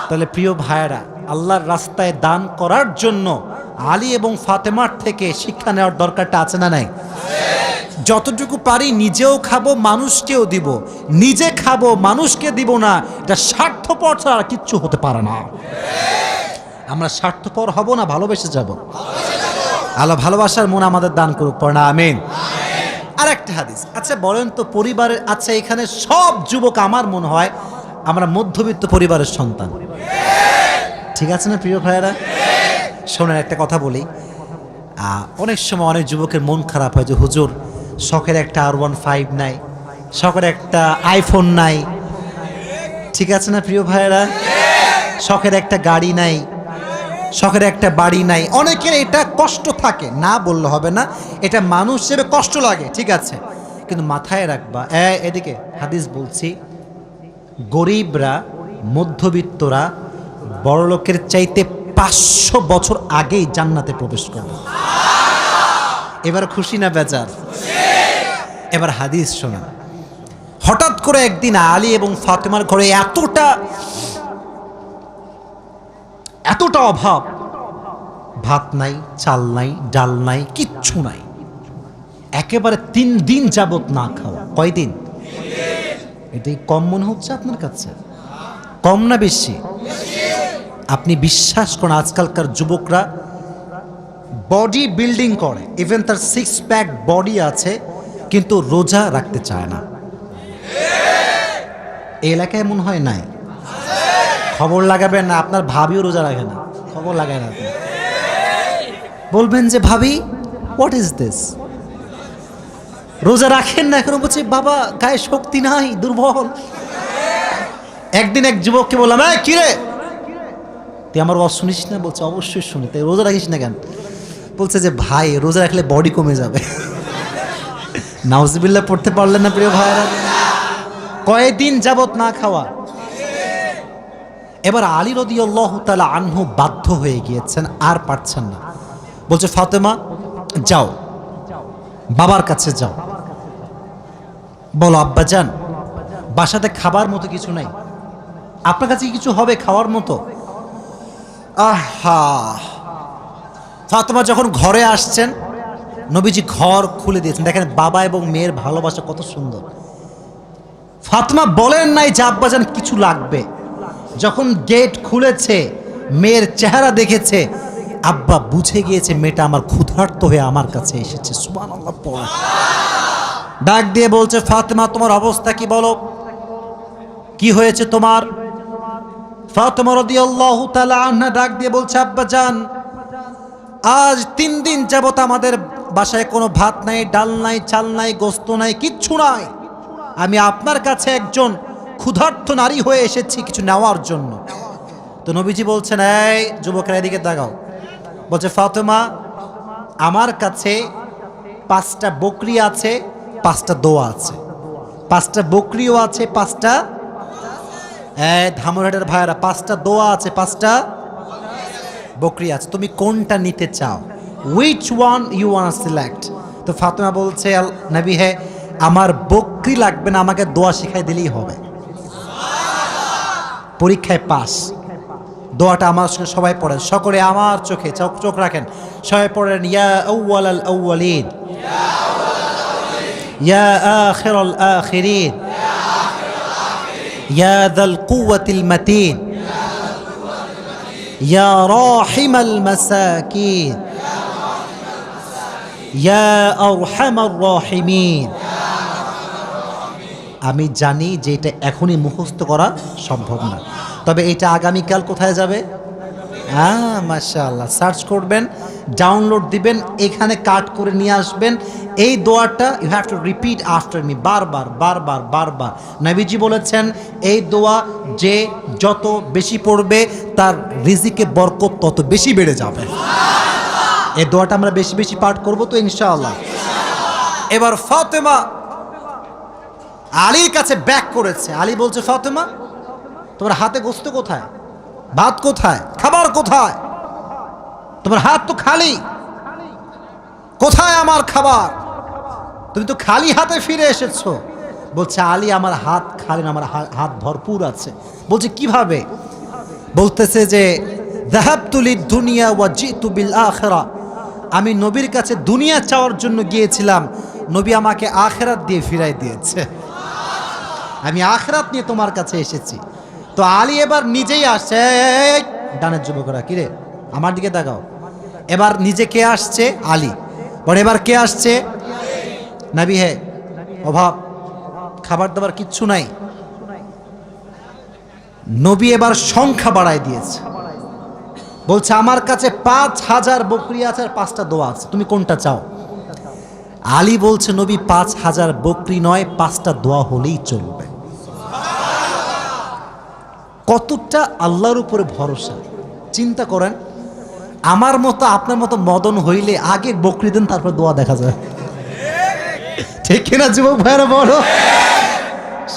তাহলে প্রিয় ভাইয়েরা, আল্লাহর রাস্তায় দান করার জন্য আলী এবং ফাতেমার থেকে শিক্ষা নেওয়ার দরকারটা আছে না নাই? যতটুকু পারি নিজেও খাবো, মানুষকেও দিব। নিজে খাবো, মানুষকে দিব না, এটা স্বার্থপর ছাড়া কিচ্ছু হতে পারে না। আমরা স্বার্থপর হব না, ভালোবেসে যাব। আল্লাহ ভালোবাসার মন আমাদের দান করুক, পড়না আমিন। আর একটা হাদিস, আচ্ছা বলেন তো পরিবারের, আচ্ছা এখানে সব যুবক আমার মনে হয় আমরা মধ্যবিত্ত পরিবারের সন্তান, ঠিক আছে না প্রিয় ভাইয়েরা? শোনেন একটা কথা বলি, অনেক সময় অনেক যুবকের মন খারাপ হয় যে হুজুর শখের একটা R15 নাই, শখের একটা আইফোন নাই, ঠিক আছে না প্রিয় ভাইয়েরা? শখের একটা গাড়ি নাই, শখের একটা বাড়ি নাই। অনেকের এটা কষ্ট থাকে, না বললে হবে না, এটা মানুষ হিসেবে কষ্ট লাগে, ঠিক আছে, কিন্তু মাথায় রাখবা, এদিকে হাদিস বলছি, গরিবরা, মধ্যবিত্তরা বড়লোকের চাইতে 500 বছর আগেই জান্নাতে প্রবেশ করবে। এবার খুশি না বেজার? এবার হাদিস শোনা। হঠাৎ করে একদিন আলী এবং ফাতেমার ঘরে এতটা অভাব, ভাত নাই, চাল নাই, ডাল নাই, কিচ্ছু নাই, একেবারে 3 দিন যাবত না খাওয়া। কয়দিন? এটাই কম মনে হচ্ছে আপনার কাছে? কম না বেশি? আপনি বিশ্বাস করেন আজকালকার যুবকরা বডি বিল্ডিং করে, ইভেন তার 6 প্যাক বডি আছে, কিন্তু রোজা রাখতে চায় না। এই এলাকায় মনে হয় নাই? খবর লাগাবেন না, আপনার ভাবিও রোজা রাখে না, খবর লাগায় না। বলবেন যে ভাবি হোয়াট ইজ দিস, রোজা রাখেন না এখন? বলছি বাবা গায়ে শক্তি নাই, দুর্বল। একদিন এক যুবককে বললাম, কি রে তুই আমার ওয়াজ শুনিস না? বলছে অবশ্যই শুনি। তাই রোজা রাখিস না কেন? বলছে যে ভাই রোজা রাখলে বডি কমে যাবে। নাউজুবিল্লাহ পড়তে পারলেন না প্রিয় ভাইরা? কয়েকদিন যাবত না খাওয়া। এবার আলী রাদিয়াল্লাহু তাআলা আনহু বাধ্য হয়ে গিয়েছেন, আর পারছেন না। বলছে ফাতেমা যাও, বাবার কাছে যাও, বলো আব্বাজান বাসাতে খাবার মতো কিছু নাই, আপনার কাছে কিছু হবে খাওয়ার মতো? আহা! ফাতেমা যখন ঘরে আসছেন, নবীজি ঘর খুলে দিয়েছেন। দেখেন বাবা এবং মেয়ের ভালোবাসা কত সুন্দর। ফাতেমা বলেন নাই যে আব্বাজান কিছু লাগবে। যখন গেট খুলেছে, মেয়ের চেহারা দেখেছে, আব্বা বুঝে গিয়েছে মেয়েটা আমার ক্ষুধার্ত হয়ে আমার কাছে এসেছে। সুবহানাল্লাহ পড়া। ডাক দিয়ে বলছে ফাতেমা তোমার অবস্থা কি বলো? কি হয়েছে তোমার? ফাতেমা রাদিয়াল্লাহু তাআলা আনহা ডাক দিয়ে বলছে, আব্বাজান, আজ 3 দিন যাবত আমাদের বাসায় কোনো ভাত নাই, ডাল নাই, চাল নাই, গোস্ত নাই, কিচ্ছু নাই। আমি আপনার কাছে একজন ক্ষুধার্ত নারী হয়ে এসেছি কিছু নেওয়ার জন্য। তো নবীজি বলছেন, এই যুবকেরা এদিকে তাকাও। বলছে, ফাতেমা, আমার কাছে 5টা বকরি আছে, 5টা দোয়া আছে। 5টা বকরিও আছে, 5টা ধামরাটের ভাইয়েরা, 5টা দোয়া আছে, 5টা বকরি আছে। তুমি কোনটা নিতে চাও? Which one you want select? তো ফাতেমা বলছে, নবী হে, আমার বকরি লাগবে না, আমাকে দোয়া শিখাই দিলেই হবে। পরীক্ষায় পাস। দোয়াটা আমার সঙ্গে সবাই পড়েন, সকলে আমার চোখে চোখ রাখেন, সবাই পড়েন, ইয়া আউয়ালাল আউয়ালিন, ইয়া আখিরাল আখিরিন, ইয়া যাল কুওয়াতিল মাতিন, ইয়া রাহিমাল মাসাকিন, ইয়া আরহামার রাহিমিন। আমি জানি যে এটা এখনই মুখস্থ করা সম্ভব না, তবে এটা আগামীকাল কোথায় যাবে? মাশাআল্লাহ, সার্চ করবেন, ডাউনলোড দিবেন, এখানে কাট করে নিয়ে আসবেন। এই দোয়াটা you have to repeat after me, বারবার বারবার বারবার। নবীজি বলেছেন, এই দোয়া যে যত বেশি পড়বে তার রিজিকে বরকত তত বেশি বেড়ে যাবে। এই দোয়াটা আমরা বেশি বেশি পাঠ করব তো ইনশাআল্লাহ। এবার ফাতেমা আলীর কাছে ব্যাক করেছে। আলী বলছে, ফাতেমা, তোমার হাতে গোস্ত কোথায়? ভাত কোথায়? খাবার কোথায়? তোমার হাত তো খালি, কোথায় আমার খাবার? তুমি তো খালি হাতে ফিরে এসেছো। বলছে, আলী, আমার হাত খালি না, আমার হাত ভরপুর আছে। বলছে, কিভাবে? বলতেছে যে, যাহাবতু লিদ-দুনিয়া ওয়া জিতু বিল আখিরা। আমি নবীর কাছে দুনিয়া চাওয়ার জন্য গিয়েছিলাম, নবী আমাকে আখিরাত দিয়ে ফিরাই দিয়েছে। আমি আখিরাত নিয়ে তোমার কাছে এসেছি। তো আলী এবার নিজেই আসছে। ডানের যুবকরা, কিরে আমার দিকে তাকাও। এবার নিজে কে আসছে? আলী। পরে এবার কে আসছে? নবী হে, অভাব, খাবার দাবার কিচ্ছু নাই। নবী এবার সংখ্যা বাড়ায় দিয়েছে। বলছে, আমার কাছে 5000 বকরি আছে আর 5টা দোয়া আছে, তুমি কোনটা চাও? আলী বলছে, নবী, 5000 বকরি নয়, 5টা দোয়া হলেই চলবে। কতটা আল্লাহর উপরে ভরসা চিন্তা করেন। আমার মতো আপনার মতো মদন হইলে আগে বকরি দেন, তারপর দোয়া দেখা যায়, ঠিক কিনা যুবক ভাইরা? বড়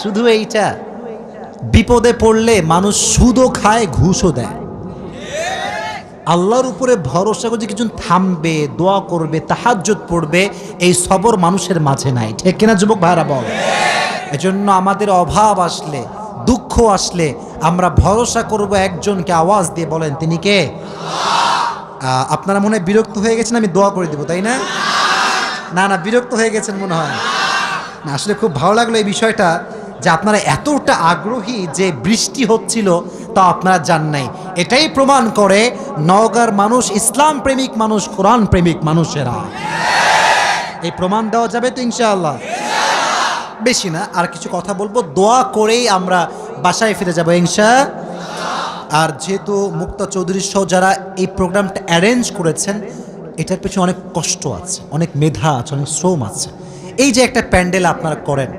শুধু এইটা, বিপদে পড়লে মানুষ সুদও খায়, ঘুষও দেয়। আল্লাহর উপরে ভরসা করে কিছু থামবে, দোয়া করবে, তাহাজ্জুদ পড়বে, এই সবর মানুষের মাঝে নাই, ঠিক কিনা যুবক ভাইরা? বল। এজন্য আমাদের অভাব আসলে, দুঃখ আসলে আমরা ভরসা করব একজনকে। আওয়াজ দিয়ে বলেন, তিনি কে? আপনারা মনে হয় বিরক্ত হয়ে গেছেন, আমি দোয়া করে দেব, তাই না? না না, বিরক্ত হয়ে গেছেন মনে হয় না। আসলে খুব ভালো লাগলো এই বিষয়টা, যে আপনারা এতটা আগ্রহী যে বৃষ্টি হচ্ছিল তা আপনারা জান নাই। এটাই প্রমাণ করে নওগাঁর মানুষ ইসলাম প্রেমিক মানুষ, কোরআন প্রেমিক মানুষেরা। এই প্রমাণ দেওয়া যাবে তো ইনশাআল্লাহ? বেশি না, আর কিছু কথা বলবো, দোয়া করেই আমরা বাসায় ফিরে যাবো ইনশাআল্লাহ। আর যেহেতু মুক্তা চৌধুরী সহ যারা এই প্রোগ্রামটা অ্যারেঞ্জ করেছেন, এটার পেছনে অনেক কষ্ট আছে, অনেক মেধা আছে, অনেক শ্রম আছে। এই যে একটা প্যান্ডেল আপনারা করেন,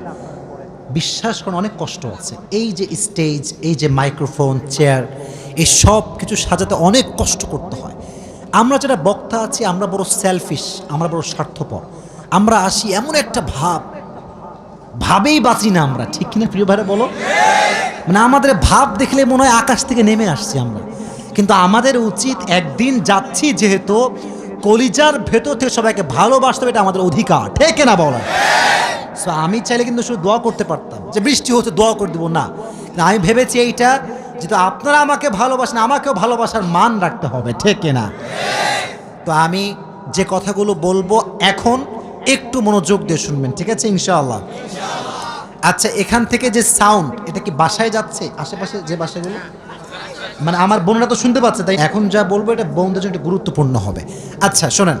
বিশ্বাস করেন অনেক কষ্ট আছে। এই যে স্টেজ, এই যে মাইক্রোফোন, চেয়ার, এই সব কিছু সাজাতে অনেক কষ্ট করতে হয়। আমরা যারা বক্তা আছি, আমরা বড় সেলফিশ, আমরা বড় স্বার্থপর। আমরা আসি এমন একটা ভাবেই বাঁচি না আমরা, ঠিক কিনা প্রিয় ভাইরা? বলো। মানে আমাদের ভাব দেখলে মনে হয় আকাশ থেকে নেমে আসছি আমরা। কিন্তু আমাদের উচিত, একদিন যাচ্ছি যেহেতু, কলিজার ভেতর থেকে সবাইকে ভালোবাসতে হবে, এটা আমাদের অধিকার, ঠিক না? বলা। সো আমি চাইলে কিন্তু শুধু দোয়া করতে পারতাম, যে বৃষ্টি হচ্ছে দোয়া করে দেবো না। আমি ভেবেছি এইটা, যেহেতু আপনারা আমাকে ভালোবাসেন, আমাকেও ভালোবাসার মান রাখতে হবে, ঠিক না? তো আমি যে কথাগুলো বলবো এখন একটু মনোযোগ দিয়ে শুনবেন, ঠিক আছে ইনশাআল্লাহ? আচ্ছা, এখান থেকে যে সাউন্ড, এটা কি বাসায় যাচ্ছে? আশেপাশে যে বাসাগুলো, মানে আমার বোনরা তো শুনতে পাচ্ছে, তাই এখন যা বলবো এটা বোনদের জন্য একটু গুরুত্বপূর্ণ হবে। আচ্ছা শোনেন,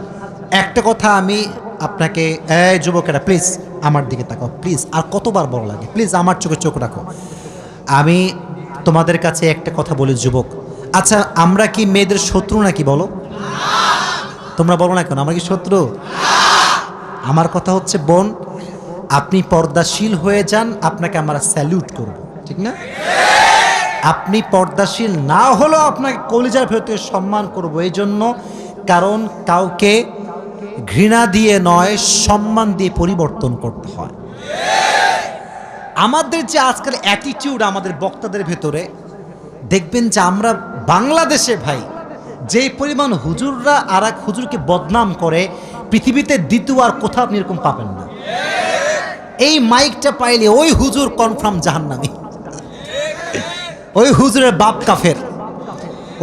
একটা কথা আমি আপনাকে, এই যুবকেরা প্লিজ আমার দিকে তাকাও, প্লিজ। আর কতবার বড় লাগে, প্লিজ আমার চোখে চোখ রাখো। আমি তোমাদের কাছে একটা কথা বলি যুবক, আচ্ছা আমরা কি মেয়েদের শত্রু নাকি বলো? তোমরা বলো না কেন, আমরা কি শত্রু? আমার কথা হচ্ছে বোন, আপনি পর্দাশীল হয়ে যান, আপনাকে আমরা স্যালুট করব, ঠিক না? আপনি পর্দাশীল না হলেও আপনাকে কলিজার ভেতরে সম্মান করব, এই জন্য কারণ কাউকে ঘৃণা দিয়ে নয়, সম্মান দিয়ে পরিবর্তন করতে হয়। আমাদের যে আজকাল অ্যাটিটিউড আমাদের বক্তাদের ভেতরে, দেখবেন যে আমরা বাংলাদেশে ভাই যেই পরিমাণ হুজুররা আর এক হুজুরকে বদনাম করে, পৃথিবীতে দ্বিতীয় আর কোথাও আপনি এরকম পাবেন না। এই মাইকটা পাইলে ওই হুজুর কনফার্ম জাহান্নামী, ওই হুজুরের বাপ কাফের,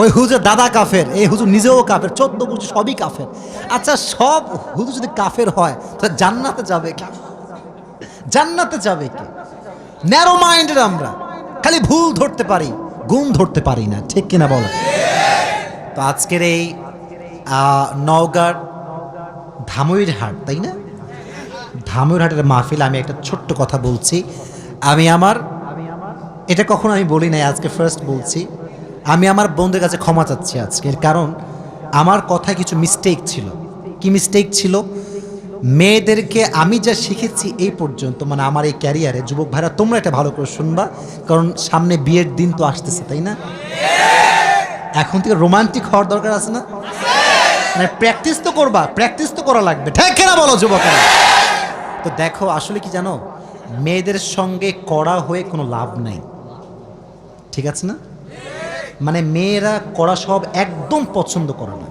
ওই হুজুর দাদা কাফের, এই হুজুর নিজেও কাফের, 14 হুজুর সবই কাফের। আচ্ছা সব হুজুর যদি কাফের হয় তাহলে জান্নাতে যাবে কে? জান্নাতে যাবে কে? ন্যারো মাইন্ডেড আমরা, খালি ভুল ধরতে পারি, গুণ ধরতে পারি না, ঠিক কিনা বলো? তো আজকের এই নওগাঁর ধামইরহাট, তাই না? ধামইরহাটের মাহফিল, আমি একটা ছোট্ট কথা বলছি। আমি আমার এটা কখনো আমি বলি নাই, আজকে ফার্স্ট বলছি। আমি আমার বন্ধুদের কাছে ক্ষমা চাচ্ছি আজকের, কারণ আমার কথায় কিছু মিস্টেক ছিল। কি মিস্টেক ছিল? মেয়েদেরকে আমি যা শিখেছি এই পর্যন্ত, মানে আমার এই ক্যারিয়ারে, যুবক ভাইরা তোমরা এটা ভালো করে শুনবা, কারণ সামনে বিয়ের দিন তো আসতেছে, তাই না? এখন থেকে রোমান্টিক হওয়ার দরকার আছে না? মানে প্র্যাকটিস তো করবা, প্র্যাকটিস তো করা লাগবে, ঠিক কিনা বলো যুবকেরা? তো দেখো আসলে কি জানো, মেয়েদের সঙ্গে কড়া হয়ে কোনো লাভ নাই, ঠিক আছে না? মানে মেয়েরা কড়া সব একদম পছন্দ করে না।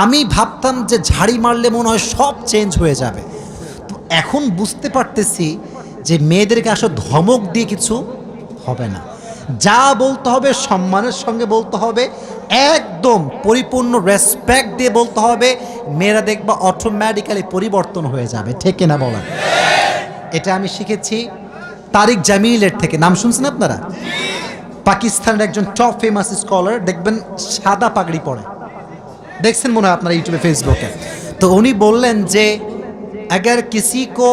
আমি ভাবতাম যে ঝাড়ি মারলে মনে হয় সব চেঞ্জ হয়ে যাবে, তো এখন বুঝতে পারতেছি যে মেয়েদেরকে আসলে ধমক দিয়ে কিছু হবে না। যা বলতে হবে সম্মানের সঙ্গে বলতে হবে, একদম পরিপূর্ণ রেসপেক্ট দিয়ে বলতে হবে। মেয়েরা দেখবা অটোমেটিক্যালি পরিবর্তন হয়ে যাবে, ঠিক কিনা বলা? এটা আমি শিখেছি তারিক জামিলের থেকে। নাম শুনছেন আপনারা? পাকিস্তানের একজন টপ ফেমাস স্কলার, দেখবেন সাদা পাগড়ি পরে, দেখছেন মনে হয় আপনারা ইউটিউবে ফেসবুকে। তো উনি বললেন যে अगर किसी को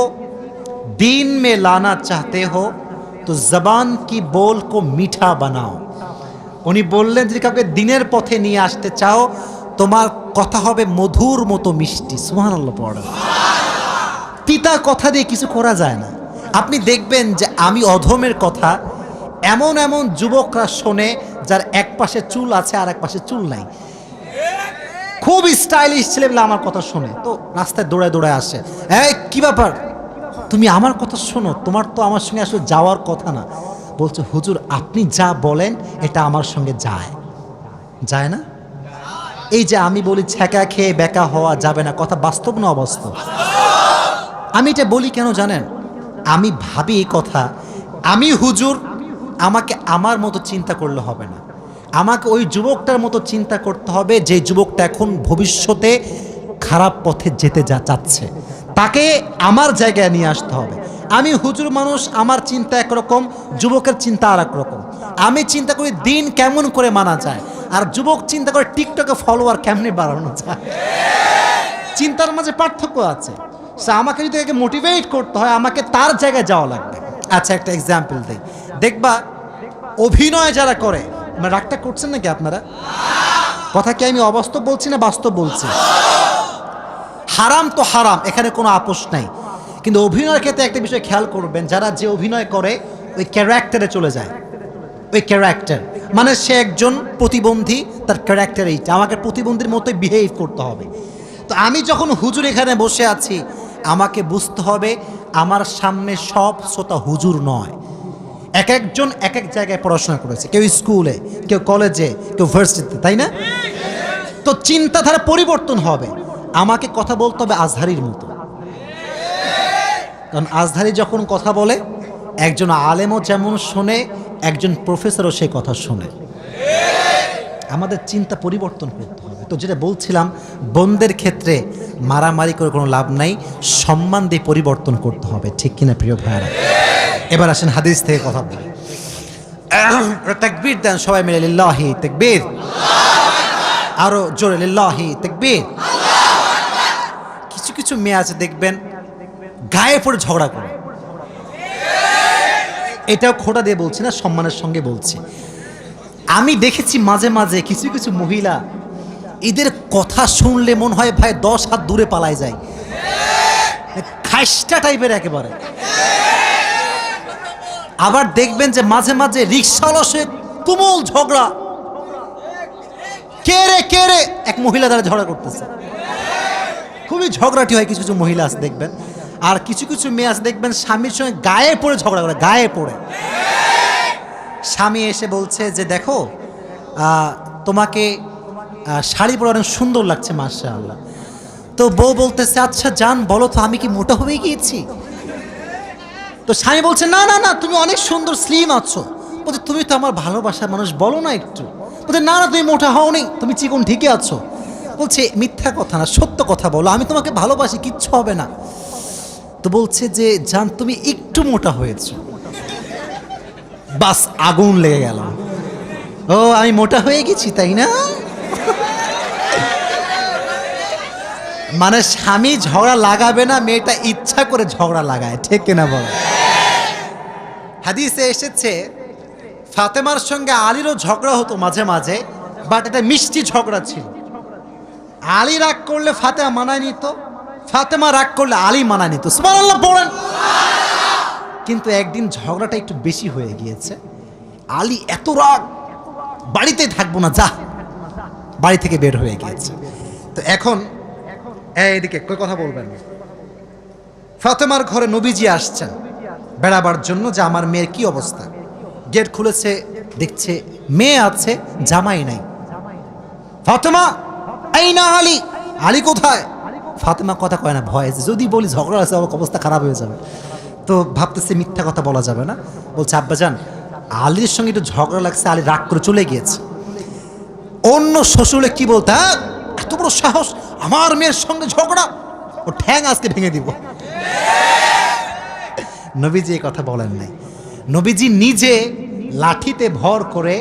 दीन में लाना चाहते हो तो जबान की बोल को मीठा बनाओ। উনি বললেন যদি কাউকে দিনের পথে নিয়ে আসতে চাও, তোমার কথা হবে মধুর মতো মিষ্টি। সুবহানাল্লাহ পড়া। তিতা কথা দিয়ে কিছু করা যায় না। আপনি দেখবেন যে আমি অধমের কথা এমন এমন যুবকরা শোনে যার এক পাশে চুল আছে আর এক পাশে চুল নাই, খুব স্টাইলিশ ছেলেগুলো আমার কথা শোনে, তো রাস্তায় দৌড়ায় দৌড়ায় আসে, এই কি ব্যাপার, তুমি আমার কথা শোনো, তোমার তো আমার সঙ্গে আসলে যাওয়ার কথা না। বলছে হুজুর আপনি যা বলেন এটা আমার সঙ্গে যায়, যায় না? এই যে আমি বলি ছ্যাঁকা খেয়ে বেকা হওয়া যাবে না, কথা বাস্তব না অবাস্তব? আমি এটা বলি কেন জানেন? আমি ভাবি এই কথা, আমি হুজুর, আমাকে আমার মতো চিন্তা করলে হবে না, আমাকে ওই যুবকটার মতো চিন্তা করতে হবে যে যুবকটা এখন ভবিষ্যতে খারাপ পথে যেতে চাচ্ছে, তাকে আমার জায়গায় নিয়ে আসতে হবে। আমি হুজুর মানুষ, আমার চিন্তা একরকম, যুবকের চিন্তা আর এক রকম। আমি চিন্তা করি দিন কেমন করে মানা যায়, আর যুবক চিন্তা করে টিকটকে ফলোয়ার কেমনে বাড়ানো যায়। চিন্তার মাঝে পার্থক্য আছে। আমাকে যদি একে মোটিভেট করতে হয়, আমাকে তার জায়গায় যাওয়া লাগবে। আচ্ছা একটা এক্সাম্পল দিই, দেখবা অভিনয় যারা করে, মানে রাগটা করছেন নাকি আপনারা? কথা কি আমি অবাস্তব বলছি না বাস্তব বলছি? হারাম তো হারাম, এখানে কোনো আপোষ নাই, কিন্তু অভিনয়ের ক্ষেত্রে একটা বিষয় খেয়াল করবেন, যারা যে অভিনয় করে ওই ক্যারেক্টারে চলে যায়। ওই ক্যারেক্টার মানে সে একজন প্রতিবন্ধী, তার ক্যারেক্টার এইটা, আমাকে প্রতিবন্ধীর মতোই বিহেভ করতে হবে। তো আমি যখন হুজুর এখানে বসে আছি, আমাকে বুঝতে হবে আমার সামনে সব শ্রোতা হুজুর নয়, এক একজন এক এক জায়গায় পড়াশোনা করেছে, কেউ স্কুলে, কেউ কলেজে, কেউ ভার্সিটিতে, তাই না? তো চিন্তাধারা পরিবর্তন হবে। আমাকে কথা বলতে হবে আজহারির মতো, কারণ আজহারি যখন কথা বলে একজন আলেমও যেমন শোনে, একজন প্রফেসরও সেই কথা শোনে। আমাদের চিন্তা পরিবর্তন করতে হবে। তো যেটা বলছিলাম, বোনদের ক্ষেত্রে মারামারি করে কোনো লাভ নাই, সম্মান দিয়ে পরিবর্তন করতে হবে, ঠিক কিনা প্রিয় ভাইরা? এবার আসেন হাদিস থেকে কথা বলি। তাকবীর দেন সবাই মিলে, লিল্লাহি তাকবীর, আরো জোরে লিল্লাহি তাকবীর। কিছু কিছু মেয়ে আছে দেখবেন গায়ে পড়ে ঝগড়া করে, এটাও খোটা দিয়ে বলছি না, সম্মানের সঙ্গে বলছি। আমি দেখেছি মাঝে মাঝে কিছু কিছু মহিলা, এদের কথা শুনলে মনে হয় ভাই 10 হাত দূরে পালায় যায়, খাইস্টা টাইপের একেবারে। আবার দেখবেন যে মাঝে মাঝে রিক্সাওয়ালার সঙ্গে তুমুল ঝগড়া, কে রে এক মহিলা দ্বারা ঝগড়া করতেছে, খুবই ঝগড়াটি হয়। কিছু কিছু মহিলা আছে দেখবেন, আর কিছু কিছু মেয়ে আছে দেখবেন স্বামীর সঙ্গে গায়ে পড়ে ঝগড়া করে, গায়ে পড়ে। স্বামী এসে বলছে যে দেখো তোমাকে শাড়ি পরে অনেক সুন্দর লাগছে মাশাআল্লাহ। তো বউ বলতেছে আচ্ছা জান বলো তো আমি কি মোটা হয়ে গিয়েছি? তো স্বামী বলছে না না না তুমি অনেক সুন্দর স্লিম আছো। বলছে তুমি তো আমার ভালোবাসার মানুষ, বলো না একটু। বলছে না না তুমি মোটা হওনি, তুমি চিকন ঠিকই আছো। বলছে মিথ্যা কথা না, সত্য কথা বলো, আমি তোমাকে ভালোবাসি, কিচ্ছু হবে না। তো বলছে যে জান তুমি একটু মোটা হয়েছো। বাস আগুন লেগে গেল, ও আমি মোটা হয়ে গেছি তাই না? মানে স্বামী ঝগড়া লাগাবে না, মেয়েটা ইচ্ছা করে ঝগড়া লাগায়, ঠিক কিনা বল? হাদিসে এসেছে ফাতেমার সঙ্গে আলীরও ঝগড়া হতো মাঝে মাঝে, বাট এটা মিষ্টি ঝগড়া ছিল। আলী রাগ করলে ফাতেমা মানায় নিত, ফাতেমা রাগ করলে আলী মানায় নিত। সুবহানাল্লাহ পড়েন। কিন্তু একদিন ঝগড়াটা একটু বেশি হয়ে গিয়েছে, আলী এত রাগ বাড়িতে থাকবো না, যা, বাড়ি থেকে বের হয়ে গিয়েছে। তো এখন এইদিকে কই কথা বলবেন, ফাতেমার ঘরে নবীজি আসছেন বেড়াবার জন্য যে আমার মেয়ের কি অবস্থা। গেট খুলেছে, দেখছে মেয়ে আছে, জামাই নাই। ফাতেমা এই না আলী, আলী কোথায়? ফাতেমা কথা কয় না, ভয়, যদি বলি ঝগড়া আছে অবস্থা খারাপ হয়ে যাবে। তো ভাবতেছে মিথ্যা কথা বলা যাবে না, বলছে আব্বাজান আলীর সঙ্গে একটু ঝগড়া লাগছে, আলী রাগ করে চলে গিয়েছে। অন্য শ্বশুরে কি বলতে, হ্যাঁ এত বড় সাহস আমার মেয়ের সঙ্গে ঝগড়া, ও ঠ্যাং আজকে ভেঙে দিব। নবীজি এই কথা বলেন নাই, নবীজি নিজে লাঠিতে ভর করে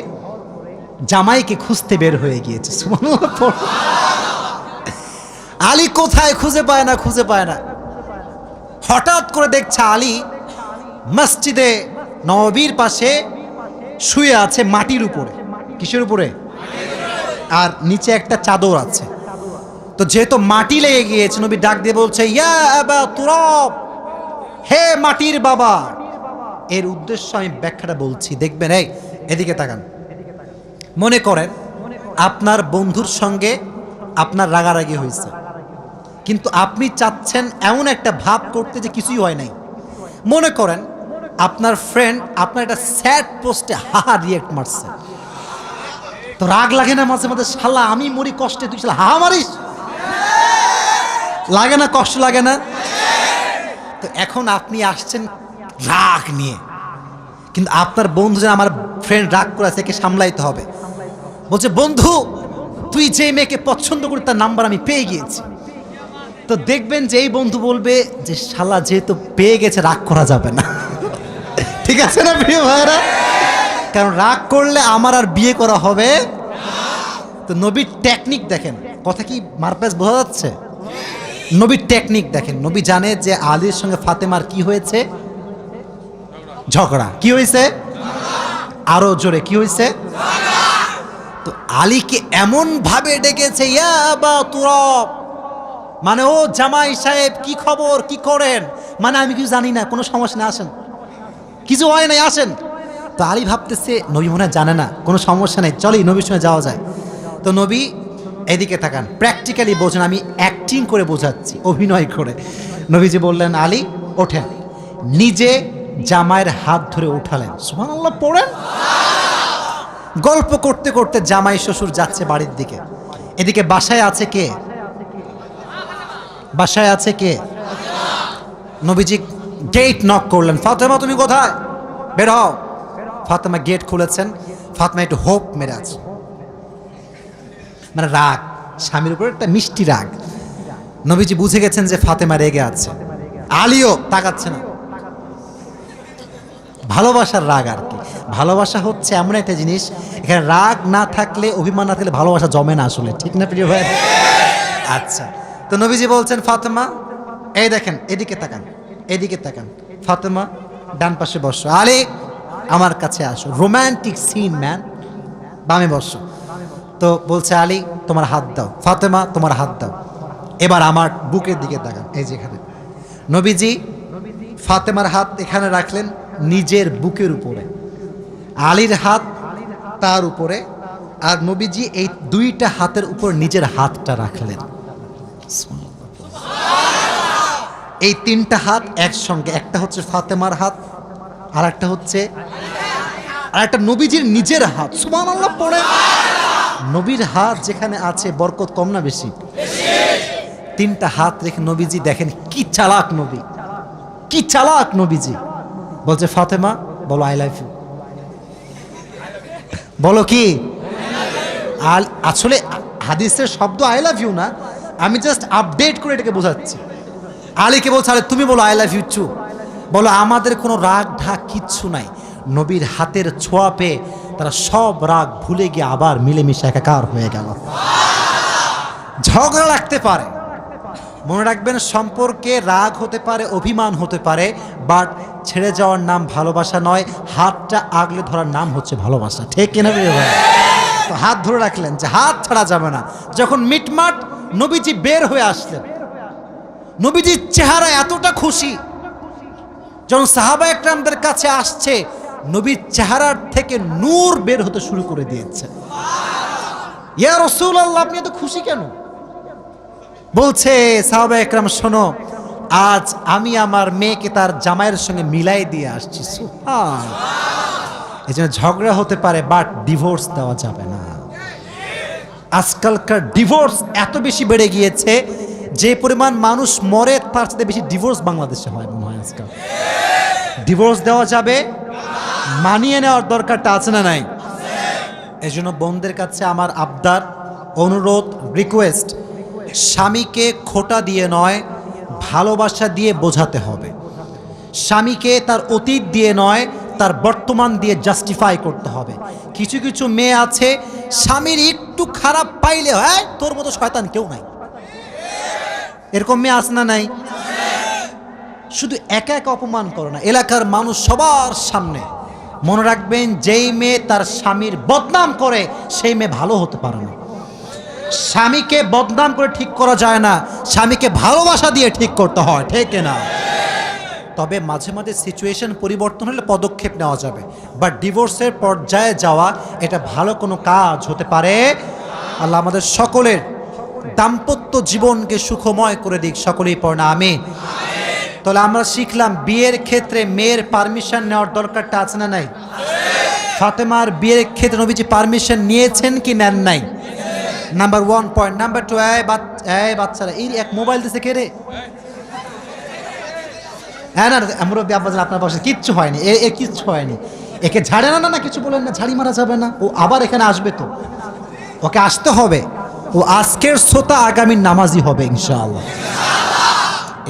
জামাইকে খুঁজতে বের হয়ে গিয়েছে। সুবহানাল্লাহ। আলী কোথায় খুঁজে পায় না, খুঁজে পায় না। হঠাৎ করে দেখছে আলী মসজিদে নববীর পাশে শুয়ে আছে মাটির উপরে। কিসের উপরে? আর নিচে একটা চাদর আছে। তো যেহেতু মাটি লেগে গিয়েছে, নবী ডাক দিয়ে বলছে ইয়া আবা তুরাব, হে মাটির বাবা। এর উদ্দেশ্য আমি ব্যাখ্যাটা বলছি, দেখবেন। এই এদিকে তাকান। মনে করেন আপনার বন্ধুর সঙ্গে আপনার রাগারাগি হয়েছে, কিন্তু আপনি চাচ্ছেন এমন একটা ভাব করতে যে কিছুই হয় নাই। মনে করেন আপনার ফ্রেন্ড আপনার একটা স্যাড পোস্টে হাহা রিয়েক্ট মারছে, তো রাগ লাগে না মাঝে মাঝে, শালা আমি মরি কষ্টে তুই শালা হাহা মারিস? লাগে না, কষ্ট লাগে না? তো এখন আপনি আসছেন রাগ নিয়ে, কিন্তু আপনার বন্ধু যেন আমার ফ্রেন্ড রাগ করেছে, একে সামলাইতে হবে। বলছে বন্ধু তুই যে মেয়েকে পছন্দ করি তার নাম্বার আমি পেয়ে গিয়েছি। তো দেখবেন যে এই বন্ধু বলবে যে শালা যেহেতু পেয়ে গেছে রাগ করা যাবে না। ঠিক আছে না প্রিয় ভাইরা? কারণ রাগ করলে আমার আর বিয়ে করা হবে। তো নবীর টেকনিক দেখেন, কথা কি মারপ্যাচ বোঝা যাচ্ছে? নবীর টেকনিক দেখেন। নবী জানে যে আলীর সঙ্গে ফাতেমার কি হয়েছে, ঝগড়া। কি হয়েছে? আরো জোরে কি হয়েছে? তো আলীকে এমন ভাবে ডেকেছে ইয়া আবা তুরাব, মানে ও জামাই সাহেব কি খবর, কি করেন, মানে আমি কিছু জানি না, কোনো সমস্যা না, আসেন, কিছু হয় নাই, আসেন। তো আলী ভাবতেছে নবী মনে হয় জানে না, কোনো সমস্যা নেই, চলেই নবীর সঙ্গে যাওয়া যায়। তো নবী এদিকে তাকান, প্র্যাকটিক্যালি বোঝেন, আমি অ্যাক্টিং করে বোঝাচ্ছি, অভিনয় করে। নবীজি বললেন আলী ওঠেন, নিজে জামাইয়ের হাত ধরে উঠালেন। সুবহানাল্লাহ পড়েন। গল্প করতে করতে জামাই শ্বশুর যাচ্ছে বাড়ির দিকে। এদিকে বাসায় আছে কে? বাসায় আছে কে? নবীজি গেট নক করলেন, ফাতেমা তুমি কোথায়, বের হও। ফাতেমা গেট খুলেছেন। ফাতেমা একটু হোপ মেরে আছে, মানে রাগ, স্বামীর উপর একটা মিষ্টি রাগ। নবীজি বুঝে গেছেন যে ফাতেমা রেগে আছে। আলীও তাকাচ্ছে না। ভালোবাসার রাগ আর কি। ভালোবাসা হচ্ছে এমন একটা জিনিস, এখানে রাগ না থাকলে, অভিমান না থাকলে ভালোবাসা জমে না আসলে, ঠিক না প্রিয় ভাই? আচ্ছা, তো নবীজি বলছেন ফাতেমা এই দেখেন, এদিকে তাকান, এদিকে তাকান। ফাতেমা ডান পাশে বসো। আলী আমার কাছে আসো, রোম্যান্টিক সিন ম্যান, বামে বসো। তো বলছে আলী তোমার হাত দাও, ফাতেমা তোমার হাত দাও, এবার আমার বুকের দিকে তাকান, এই যে এখানে। নবীজি ফাতেমার হাত এখানে রাখলেন নিজের বুকের উপরে, আলীর হাত তার উপরে, আর নবীজি এই দুইটা হাতের উপর নিজের হাতটা রাখলেন। এই তিনটা হাত একসঙ্গে, একটা হচ্ছে ফাতেমার হাত, আর একটা হচ্ছে আর একটা নবীজির নিজের হাত। সুবহানাল্লাহ পড়ে। নবীর হাত যেখানে আছে বরকত কম না বেশি? তিনটা হাত রেখে নবীজি দেখেন কি চালাক নবী, কি চালাক নবীজি। বলছে ফাতেমা বলো আই লাভ ইউ, বলো কি। আসলে হাদিসের শব্দ আই লাভ ইউ না, আমি জাস্ট আপডেট করে এটাকে বোঝাচ্ছি। আলীকে বলছে আরে তুমি বলো আই লাভ ইউ টু, বলো আমাদের কোনো রাগ ঢাক কিচ্ছু নাই। নবীর হাতের ছোঁয়া পেয়ে তারা সব রাগ ভুলে গিয়ে আবার মিলেমিশে একাকার হয়ে গেল। ঝগড়া লাগতে পারে, মনে রাখবেন সম্পর্কে রাগ হতে পারে, অভিমান হতে পারে, বাট ছেড়ে যাওয়ার নাম ভালোবাসা নয়, হাতটা আগলে ধরার নাম হচ্ছে ভালোবাসা। ঠিক কিনা ভাই? তো হাত ধরে রাখলেন যে হাত ছাড়া যাবে না। যখন মিটমাট নবীজি বের হয়ে আসলেন, নবীজির চেহারা এতটা খুশি, যখন সাহাবা একরামদের কাছে আসছে নবীর চেহারার থেকে নূর বের হতে শুরু করে দিয়েছে। ইয়া রাসূলুল্লাহ আপনি এত খুশি কেন? বলছে সাহাবা একরাম শোনো, আজ আমি আমার মেয়েকে তার জামাইয়ের সঙ্গে মিলাই দিয়ে আসছি। সুবহান। এই জন্য ঝগড়া হতে পারে বাট ডিভোর্স দেওয়া যাবে না। আজকালকার ডিভোর্স এত বেশি বেড়ে গিয়েছে, যে পরিমাণ মানুষ মরে তার সাথে বেশি ডিভোর্স বাংলাদেশে হয় মনে হয় আজকাল। ডিভোর্স দেওয়া যাবে, মানিয়ে নেওয়ার দরকারটা আছে না নাই? এই জন্য বোনদের কাছে আমার আবদার, অনুরোধ, রিকোয়েস্ট, স্বামীকে খোটা দিয়ে নয় ভালোবাসা দিয়ে বোঝাতে হবে। স্বামীকে তার অতীত দিয়ে নয় তার বর্তমান দিয়ে জাস্টিফাই করতে হবে। কিছু কিছু মেয়ে আছে স্বামীর একটু খারাপ পাইলে হয় তোর মতো শয়তান কেউ নাই, এরকম মেয়ে আছে না নাই? শুধু একা একা অপমান করো না, এলাকার মানুষ সবার সামনে। মনে রাখবেন যেই মেয়ে তার স্বামীর বদনাম করে সেই মেয়ে ভালো হতে পারে না। স্বামীকে বদনাম করে ঠিক করা যায় না, স্বামীকে ভালোবাসা দিয়ে ঠিক করতে হয়। ঠিক না? তবে মাঝে মাঝে সিচুয়েশন পরিবর্তন হলে পদক্ষেপ নেওয়া যাবে, বাট ডিভোর্সের পর্যায়ে যাওয়া এটা ভালো কোনো কাজ হতে পারে। আল্লাহ আমাদের সকলের দাম্পত্য জীবনকে সুখময় করে দিক, সকলেই পড়না আমিন। তাহলে আমরা শিখলাম বিয়ের ক্ষেত্রে মেয়ের পারমিশন নেওয়ার দরকারটা আছে না নাই? ফাতেমার বিয়ের ক্ষেত্রে নবীজি পারমিশন নিয়েছেন কি নেন নাই? Number 1 point. নাম্বার 2, এই বাচ্চারা এই এক মোবাইল দিছে কে রে? হ্যাঁ না মুরব্বী আব্বাজান আপনার পাশে কিচ্ছু হয়নি, এ কিচ্ছু হয়নি, একে ঝাড়ে না না কিছু বলেন না, ঝাড়ি মারা যাবে না, ও আবার এখানে আসবে, তো ওকে আসতে হবে। ও আজকের শ্রোতা আগামী নামাজি হবে ইনশাআল্লাহ।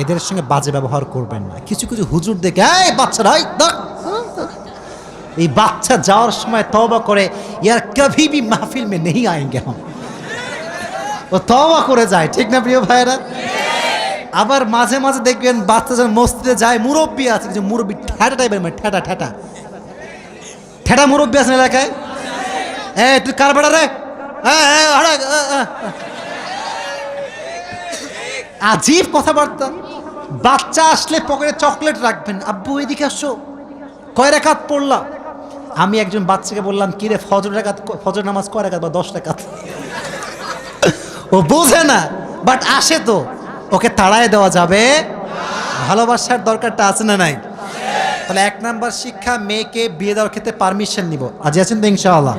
এদের সঙ্গে বাজে ব্যবহার করবেন না। কিছু কিছু হুজুর দেখে এই বাচ্চারা এই বাচ্চা যাওয়ার সময় তওবা করে ইয়ার কভি ভি মাহফিল মে নেহি আয়েঙ্গে হাম, ও তওবা করে যায়। ঠিক না প্রিয় ভাইরা? আবার মাঝে মাঝে দেখবেন বাচ্চা যখন মসজিদে যায়, মুরব্বী আছে কিছু মুরব্বী ঠেটা টাইপের, মানে ঠেটা ঠেটা ঠেটা মুরব্বী আছে এলাকায়। তুই কার বেড়া রে, আজীব কথাবার্তা। বাচ্চা আসলে পকেটে চকলেট রাখবেন, আব্বু এদিকে আসো, কয় রাকাত পড়লা? আমি একজন বাচ্চাকে বললাম কি রে ফজর নামাজ কয় রাকাত বা 10 রাকাত? ও বোঝে না বাট আসে, তো ওকে তাড়ায় দেওয়া যাবে? ভালোবাসার দরকারটা আছে না নাই? তাহলে 1 নাম্বার শিক্ষা, মেয়েকে বিয়ে দেওয়ার ক্ষেত্রে পারমিশন নিব। আজ আছেন তো ইনশাআল্লাহ।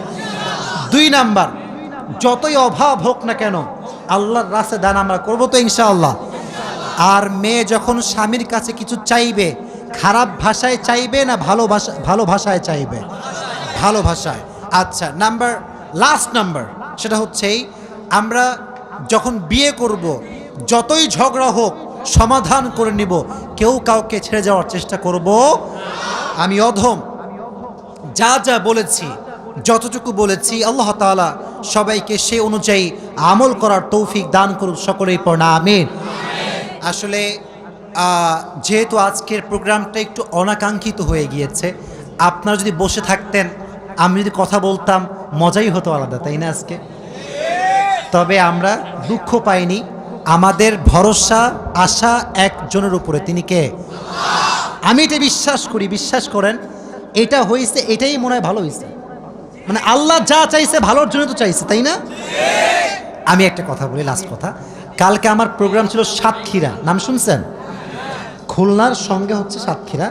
2 নাম্বার, যতই অভাব হোক না কেন আল্লাহর রাস্তায় দান আমরা করবো তো ইনশাআল্লাহ। আর মেয়ে যখন স্বামীর কাছে কিছু চাইবে, খারাপ ভাষায় চাইবে না ভালো ভাষায় চাইবে? ভালো ভাষায়। আচ্ছা, লাস্ট নাম্বার সেটা হচ্ছেই আমরা যখন বিয়ে করব যতই ঝগড়া হোক সমাধান করে নিব, কেউ কাউকে ছেড়ে যাওয়ার চেষ্টা করব। আমি অধম, যা যা বলেছি, যতটুকু বলেছি আল্লাহ তাআলা সবাইকে সে অনুযায়ী আমল করার তৌফিক দান করুন, সকলেই পড়না আমিন। আসলে যেহেতু আজকের প্রোগ্রামটা একটু অনাকাঙ্ক্ষিত হয়ে গিয়েছে, আপনারা যদি বসে থাকতেন, আমি যদি কথা বলতাম, মজাই হতো আলাদা, তাই না আজকে? তবে আমরা দুঃখ পাইনি, আমাদের ভরসা আশা একজনের উপরে, তিনি কে? আমি এটা বিশ্বাস করি, বিশ্বাস করেন, এটা হয়েছে, এটাই মনে হয় ভালো হয়েছে। মানে আল্লাহ যা চাইছে ভালোর জন্য তো চাইছে, তাই না? আমি একটা কথা বলি, লাস্ট কথা। কালকে আমার প্রোগ্রাম ছিল সাতক্ষীরা, নাম শুনছেন? খুলনার সঙ্গে হচ্ছে সাতক্ষীরা,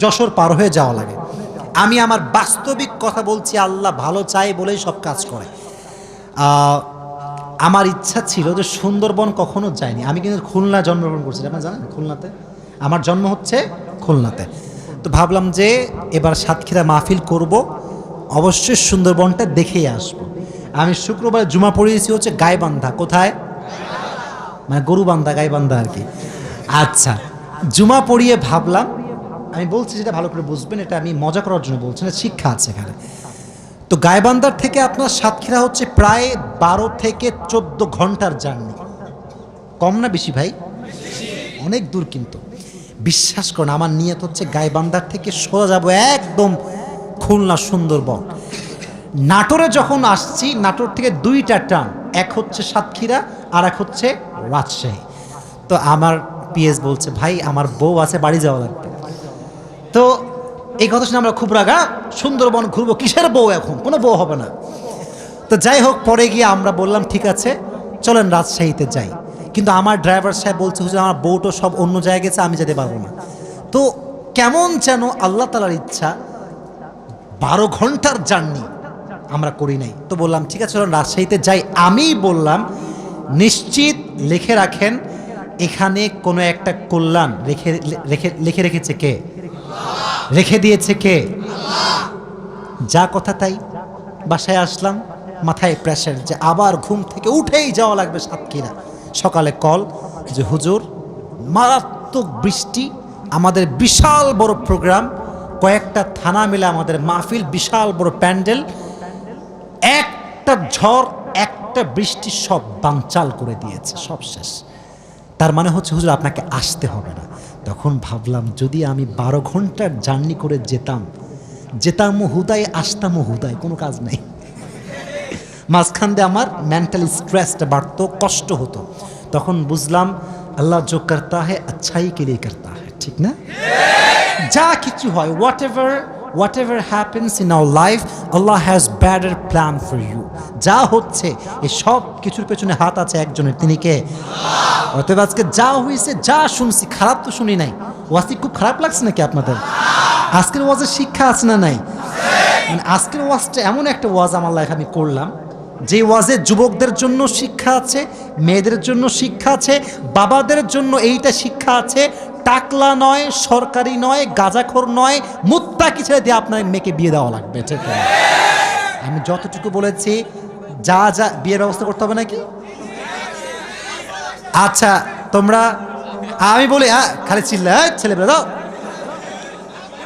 যশোর পার হয়ে যাওয়া লাগে। আমি আমার বাস্তবিক কথা বলছি, আল্লাহ ভালো চায় বলেই সব কাজ করে। আমার ইচ্ছা ছিল যে সুন্দরবন কখনো যায়নি, আমি কিন্তু খুলনা জন্মগ্রহণ করছি, আপনারা জানেন খুলনাতে, আমার জন্ম হচ্ছে খুলনাতে। তো ভাবলাম যে এবার সাতক্ষীরা মাহফিল করব, অবশ্যই সুন্দরবনটা দেখেই আসবো। আমি শুক্রবার জুমা পড়িয়েছি হচ্ছে গাইবান্ধা, কোথায়? মানে গরুবান্ধা, গাইবান্ধা আর কি। আচ্ছা, জুমা পড়িয়ে ভাবলাম, আমি বলছি যেটা ভালো করে বুঝবেন, এটা আমি মজা করার জন্য বলছি না, শিক্ষা আছে এখানে। তো গাইবান্ধার থেকে আপনার সাতক্ষীরা হচ্ছে প্রায় 12 থেকে 14 ঘন্টার জার্নি। কম না বেশি ভাই? অনেক দূর। কিন্তু বিশ্বাস করুন, আমার নিয়ত হচ্ছে গাইবান্ধার থেকে সোজা যাব একদম খুলনা সুন্দরবন। নাটোরে যখন আসছি, নাটোর থেকে 2টা ট্রাম, এক হচ্ছে সাতক্ষীরা আর এক হচ্ছে রাজশাহী। তো আমার পিএস বলছে, ভাই আমার বউ আছে, বাড়ি যাওয়া লাগবে। তো এই কথা শুনে আমরা খুব রাগা, সুন্দরবন ঘুরবো, কিসের বউ, এখন কোনো বউ হবে না। তো যাই হোক, পরে গিয়ে আমরা বললাম ঠিক আছে চলেন রাজশাহীতে যাই। কিন্তু আমার ড্রাইভার সাহেব বলছে, হুজুর আমার বউটা সব অন্য জায়গায় গেছে, আমি যেতে পারবো না। তো কেমন যেন আল্লাহ তাআলার ইচ্ছা 12 ঘন্টার জার্নি আমরা করি নাই। তো বললাম ঠিক আছে চলেন রাজশাহীতে যাই। আমি বললাম নিশ্চিত লিখে রাখেন, এখানে কোনো একটা কল্যাণ লিখে রেখেছে কে? রেখে দিয়েছে কে? যা কথা তাই। বাসায় আসলাম, মাথায় প্রেশার যে আবার ঘুম থেকে উঠেই যাওয়া লাগবে সাতক্ষীরা। সকালে কল যে হুজুর মারাত্মক বৃষ্টি, আমাদের বিশাল বড় প্রোগ্রাম, কয়েকটা থানা মিলে আমাদের মাহফিল, বিশাল বড় প্যান্ডেল, একটা ঝড় একটা বৃষ্টি সব বানচাল করে দিয়েছে, সব শেষ। তার মানে হচ্ছে হুজুর আপনাকে আসতে হবে না। তখন ভাবলাম যদি আমি 12 ঘন্টার জার্নি করে যেতাম হুদায়, আসতাম হুদায়, কোনো কাজ নেই। মাঝখান দিয়ে আমার মেন্টালি স্ট্রেসটা বাড়তো, কষ্ট হতো। তখন বুঝলাম আল্লাহ জো করতা হ্যায় আচ্ছাই কে লিয়ে করতা হ্যায়, ঠিক না? যা কিছু হয়, whatever happens in our life, Allah has better plan for you. যা হচ্ছে এই সব কিছুর পেছনে হাত আছে একজনের, তিনি কে? অতএব আজকে যা হয়েছে, যা শুনছি, খারাপ তো শুনি নাই। ওয়াজটি খুব খারাপ লাগছে নাকি আপনাদের? আজকের ওয়াজের শিক্ষা আছে না নাই? মানে আজকের ওয়াজটা এমন একটা ওয়াজ আমার লাইফে আমি করলাম, যে ওয়াজে যুবকদের জন্য শিক্ষা আছে, মেয়েদের জন্য শিক্ষা আছে, বাবাদের জন্য এইটা শিক্ষা আছে, টাকলা নয়, সরকারি নয়, গাঁজাখোর নয়, মুত্তাকি ছেড়ে দিয়ে আপনার মেয়েকে বিয়ে দেওয়া লাগবে, ঠিক না? আমি যতটুকু বলেছি, যা যা বিয়ের ব্যবস্থা করতে হবে নাকি? আচ্ছা তোমরা, আমি বলি খালি চিল্লা ছেলে দাও।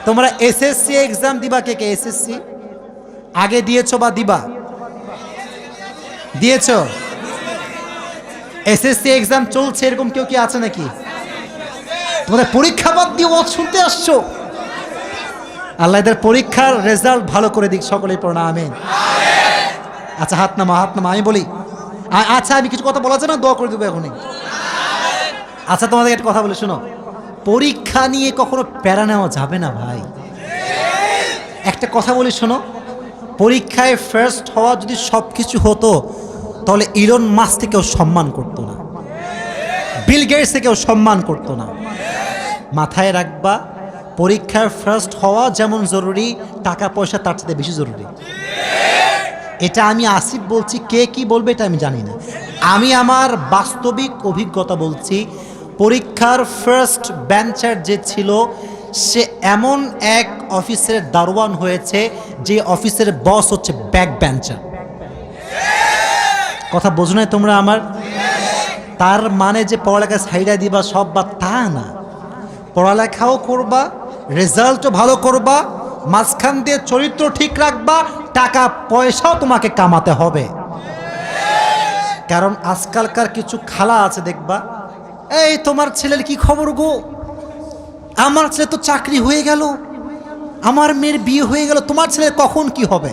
তোমরা এসএসসি এক্সাম দিবা, কে কে এসএসসি আগে দিয়েছো বা দিবা? দিয়েছো? এসএসসি এক্সাম চলছে, এরকম কেউ কি আছে নাকি? তোমাদের পরীক্ষা বাদ দিয়ে ওয়াজ শুনতে আসছো? আল্লাহ এদের পরীক্ষার রেজাল্ট ভালো করে দিক, সকলেই পড়ো না আমিন। আচ্ছা হাত নামা, হাত নামা। আমি বলি আচ্ছা, আমি কিছু কথা বলা যায় না, দোয়া করে দেবো এখনই। আচ্ছা তোমাদের একটা কথা বলে শোনো, পরীক্ষা নিয়ে কখনো প্যারা নেওয়া যাবে না ভাই। একটা কথা বলি শোনো, পরীক্ষায় ফার্স্ট হওয়া যদি সব কিছু হতো, তাহলে ইলন মাস্ককে কেউ সম্মান করতো না, বিল গেটসকে কেউ সম্মান করতো না। মাথায় রাখবা, পরীক্ষায় ফার্স্ট হওয়া যেমন জরুরি, টাকা পয়সা তার সাথে বেশি জরুরি। এটা আমি আসিফ বলছি, কে কি বলবে এটা আমি জানি না, আমি আমার বাস্তবিক অভিজ্ঞতা বলছি। পরীক্ষার ফার্স্ট বেঞ্চার যে ছিল, সে এমন এক অফিসের দারোয়ান হয়েছে যে অফিসের বস হচ্ছে ব্যাক বেঞ্চার। কথা বোঝো না তোমরা আমার? তার মানে যে পড়ালেখা সাইডা দিবা সব, বা তা না। পড়ালেখাও করবা, রেজাল্টও ভালো করবা, মাঝখান দিয়ে চরিত্র ঠিক রাখবা, টাকা পয়সাও তোমাকে কামাতে হবে। কারণ আজকালকার কিছু খালা আছে দেখবা, এই তোমার ছেলের কি খবর গো, আমার ছেলে তো চাকরি হয়ে গেল, আমার মেয়ের বিয়ে হয়ে গেল, তোমার ছেলে কখন কি হবে?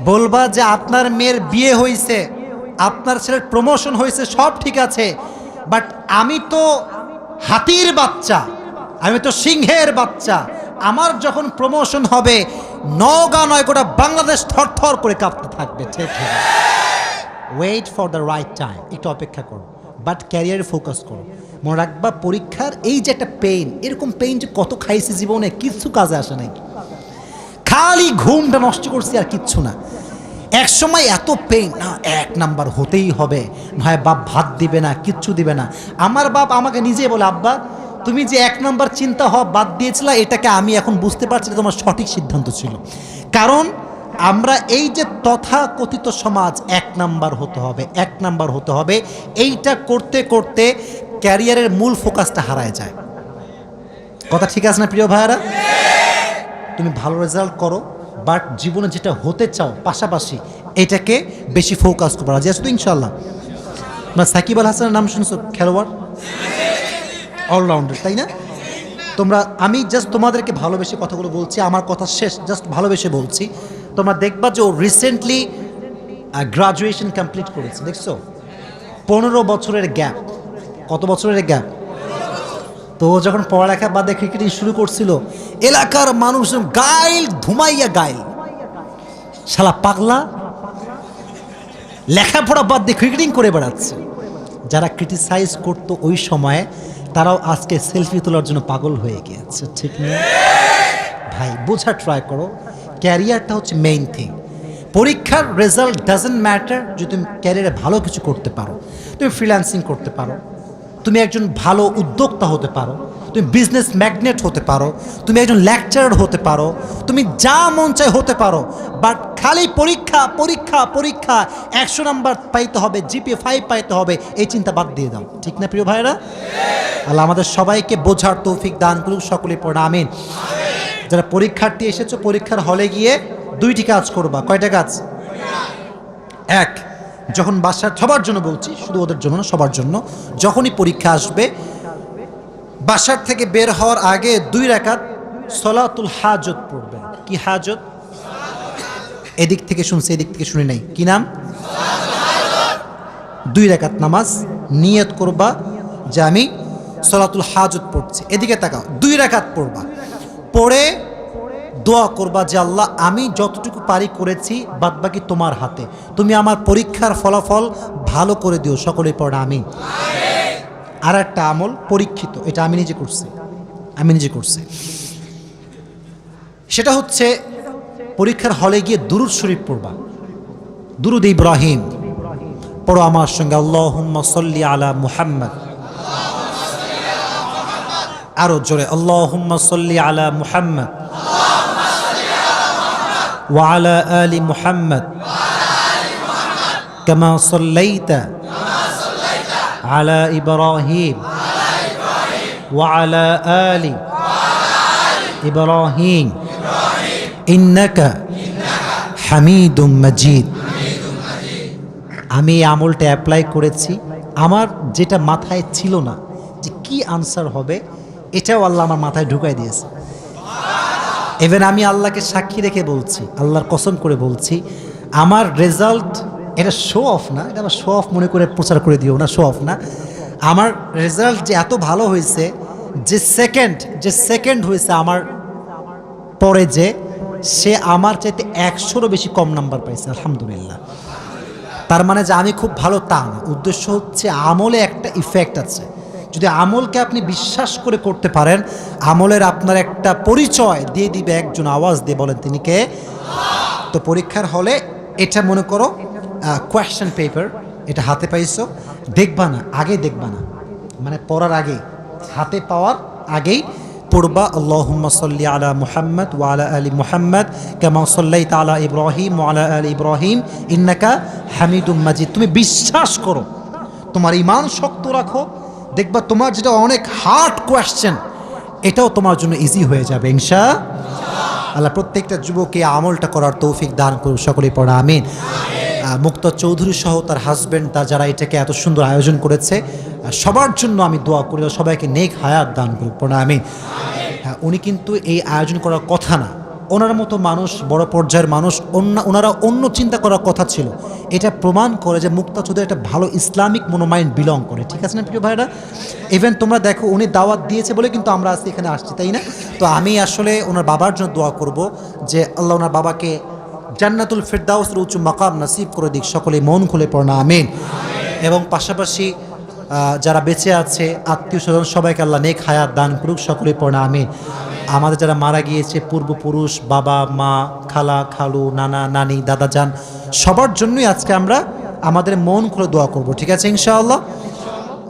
বলবা যে আপনার মেয়ের বিয়ে হয়েছে, আপনার ছেলের প্রমোশন হয়েছে, সব ঠিক আছে, বাট আমি তো হাতির বাচ্চা, আমি তো সিংহের বাচ্চা, আমার যখন প্রমোশন হবে নওগাঁ নয় গোটা বাংলাদেশ থরথর করে কাঁপতে থাকবে। ঠিক ঠিক, wait for the right time, একটু অপেক্ষা করো, বাট ক্যারিয়ারে ফোকাস করো। মনে রাখবা পরীক্ষার এই যে একটা পেইন, এরকম পেইন যে কত খাইছি জীবনে, কিচ্ছু কাজে আসে নাই, খালি ঘুমটা নষ্ট করছি আর কিচ্ছু না। এক সময় এত পেইন, না 1 নাম্বার হতেই হবে, নয় বাপ ভাত দিবে না, কিচ্ছু দিবে না। আমার বাপ আমাকে নিজে বলে, আব্বা তুমি যে 1 নাম্বার চিন্তা হওয়া বাদ দিয়েছিলা, এটাকে আমি এখন বুঝতে পারছি তোমার সঠিক সিদ্ধান্ত ছিল। কারণ আমরা এই যে তথাকথিত সমাজ 1 নাম্বার হতে হবে, 1 নাম্বার হতে হবে, এইটা করতে করতে ক্যারিয়ারের মূল ফোকাসটা হারায় যায়। কথা ঠিক আছে না প্রিয় ভাইয়ারা? তুমি ভালো রেজাল্ট করো, বাট জীবনে যেটা হতে চাও পাশাপাশি এটাকে বেশি ফোকাস করবো। রাজি আছো তো ইনশাল্লাহ? তোমরা সাকিব আল হাসানের নাম শুনছো? খেলোয়াড়, অলরাউন্ডার, তাই না? তোমরা, আমি জাস্ট তোমাদেরকে ভালোবেসে কথাগুলো বলছি, আমার কথা শেষ, জাস্ট ভালোবেসে বলছি। তোমরা দেখবা যে ও রিসেন্টলি গ্রাজুয়েশন কমপ্লিট করেছে, দেখছো? 15 বছরের গ্যাপ। কত বছরের গ্যাপ? তো যখন পড়ালেখা বাদে ক্রিকেটিং শুরু করছিল, এলাকার মানুষ গাইল ধুমাইয়া গাইল, শালা পাগলা লেখাপড়া বাদ দিয়ে ক্রিকেটিং করে বেড়াচ্ছে। যারা ক্রিটিসাইজ করতো ওই সময়ে, তারাও আজকে সেলফি তোলার জন্য পাগল হয়ে গিয়েছে। ঠিক না ভাই? বোঝার ট্রাই করো, ক্যারিয়ারটা হচ্ছে মেইন থিং। পরীক্ষার রেজাল্ট ডাজেন্ট ম্যাটার যদি তুমি ক্যারিয়ারে ভালো কিছু করতে পারো। তুমি ফ্রিল্যান্সিং করতে পারো, তুমি একজন ভালো উদ্যোক্তা হতে পারো, তুমি বিজনেস ম্যাগনেট হতে পারো, তুমি একজন লেকচারার হতে পারো, তুমি যা মন চায় হতে পারো, বাট খালি পরীক্ষা পরীক্ষা পরীক্ষা, 100 নাম্বার পাইতে হবে, জিপিএ 5 পাইতে হবে, এই চিন্তা বাদ দিয়ে দাও। ঠিক না প্রিয় ভাইরা? আল্লাহ আমাদের সবাইকে বোঝার তৌফিক দান করুক, সকলে পড়া আমিন। যারা পরীক্ষার্থী এসেছো, পরীক্ষার হলে গিয়ে 2টি কাজ করবা। কয়টা কাজ? 1, যখন বাসার, সবার জন্য বলছি, শুধু ওদের জন্য না, সবার জন্য, যখনই পরীক্ষা আসবে বাসার থেকে বের হওয়ার আগে 2 রাকাত সলাতুল হাজত পড়বে। কি হাজত? এদিক থেকে শুনছে, এদিক থেকে শুনে নাই, কি নাম? 2 রাকাত নামাজ নিয়ত করবা যে আমি সলাতুল হাজত পড়ছি। এদিকে তাকাও, 2 রাকাত পড়বা, পড়ে দোয়া করবা যে আল্লাহ আমি যতটুকু পারি করেছি, বাদবাকি তোমার হাতে, তুমি আমার পরীক্ষার ফলাফল ভালো করে দিও, সকলে পড়া আমি। আর একটা আমল পরীক্ষিত, এটা আমি নিজে করছি, সেটা হচ্ছে পরীক্ষার হলে গিয়ে দুরূদ শরীফ পড়বা। দুরূদ ইব্রাহিম পড়ো আমার সঙ্গে, আল্লাহুম্মা সাল্লি আলা মুহাম্মদ। আরো জোরে, আল্লাহুম্মা সাল্লি আলা মুহাম্মদ ওয়া আলা আলি মুহাম্মদ কামা সাল্লাইতা আলা ইব্রাহিম ওয়া আলা আলি ইব্রাহিম ইন্নাকা হামিদুম মাজিদ। আমি এই আমলটা অ্যাপ্লাই করেছি, আমার যেটা মাথায় ছিল না যে কি আনসার হবে, এটাও আল্লাহ আমার মাথায় ঢুকাই দিয়েছে। ইভেন আমি আল্লাহকে সাক্ষী রেখে বলছি, আল্লাহর কসম করে বলছি, আমার রেজাল্ট, এটা শো অফ না, এটা আমার শো অফ মনে করে প্রচার করে দিও না, শো অফ না, আমার রেজাল্ট যে এত ভালো হয়েছে, যে সেকেন্ড হয়েছে আমার পরে, যে সে আমার চাইতে 100-এরও বেশি কম নাম্বার পাইছে, আলহামদুলিল্লাহ। তার মানে যে আমি খুব ভালো তা না, উদ্দেশ্য হচ্ছে আমলে একটা ইফেক্ট আছে। যদি আমলকে আপনি বিশ্বাস করে করতে পারেন, আমলের আপনার একটা পরিচয় দিয়ে দিবে একজন, আওয়াজ দিয়ে বলেন তিনি কে। তো পরীক্ষার হলে এটা মনে করো কোয়েশ্চেন পেপার, এটা হাতে পাইছো, দেখবা না, আগে দেখবা না, মানে পড়ার আগে, হাতে পাওয়ার আগেই পড়বা আল্লাহুম্মা সাল্লি আলা মুহাম্মদ ওয়া আলা আলি মুহাম্মদ কামা সাল্লাইতা আলা ইব্রাহিম ওয়া আলা আলি ইব্রাহিম ইন্নাকা হামিদুম মাজিদ। তুমি বিশ্বাস করো, তোমার ঈমান শক্ত রাখো, দেখবা তোমার যেটা অনেক হার্ড কোয়েশ্চেন, এটাও তোমার জন্য ইজি হয়ে যাবে ইনশাআল্লাহ। প্রত্যেকটা যুবককে আমলটা করার তৌফিক দান করুন, সকলেই পড়া আমিন। মুক্তা চৌধুরী সহ তার হাজব্যান্ড, তার যারা এটাকে এত সুন্দর আয়োজন করেছে, সবার জন্য আমি দোয়া করি, সবাইকে নেক হায়াত দান করুন, পড়া আমিন। হ্যাঁ, উনি কিন্তু এই আয়োজন করার কথা না। ওনার মতো মানুষ, বড় পর্যায়ের মানুষ, ওনারা অন্য চিন্তা করার কথা ছিল। এটা প্রমাণ করে যে মুক্তা চৌধুরী একটা ভালো ইসলামিক মনোমাইন্ড বিলং করে, ঠিক আছে না প্রিয় ভাইরা? ইভেন তোমরা দেখো উনি দাওয়াত দিয়েছে বলে কিন্তু আমরা আজকে এখানে আসছি, তাই না? তো আমি আসলে ওনার বাবার জন্য দোয়া করব যে আল্লাহ ওনার বাবাকে জান্নাতুল ফিরদাউসের উঁচু মাকাম নসিব করে দিক। সকলে মন খুলে পড়ো না আমিন। এবং পাশাপাশি যারা বেঁচে আছে আত্মীয় স্বজন সবাইকে আল্লাহ নেক হায়াত দান করুক, সকলে পড়ো না আমিন। আমাদের যারা মারা গিয়েছে পূর্বপুরুষ, বাবা মা, খালা খালু, নানা নানি, দাদা যান, সবার জন্যই আজকে আমরা আমাদের মন খুলে দোয়া করব, ঠিক আছে ইনশাআল্লাহ।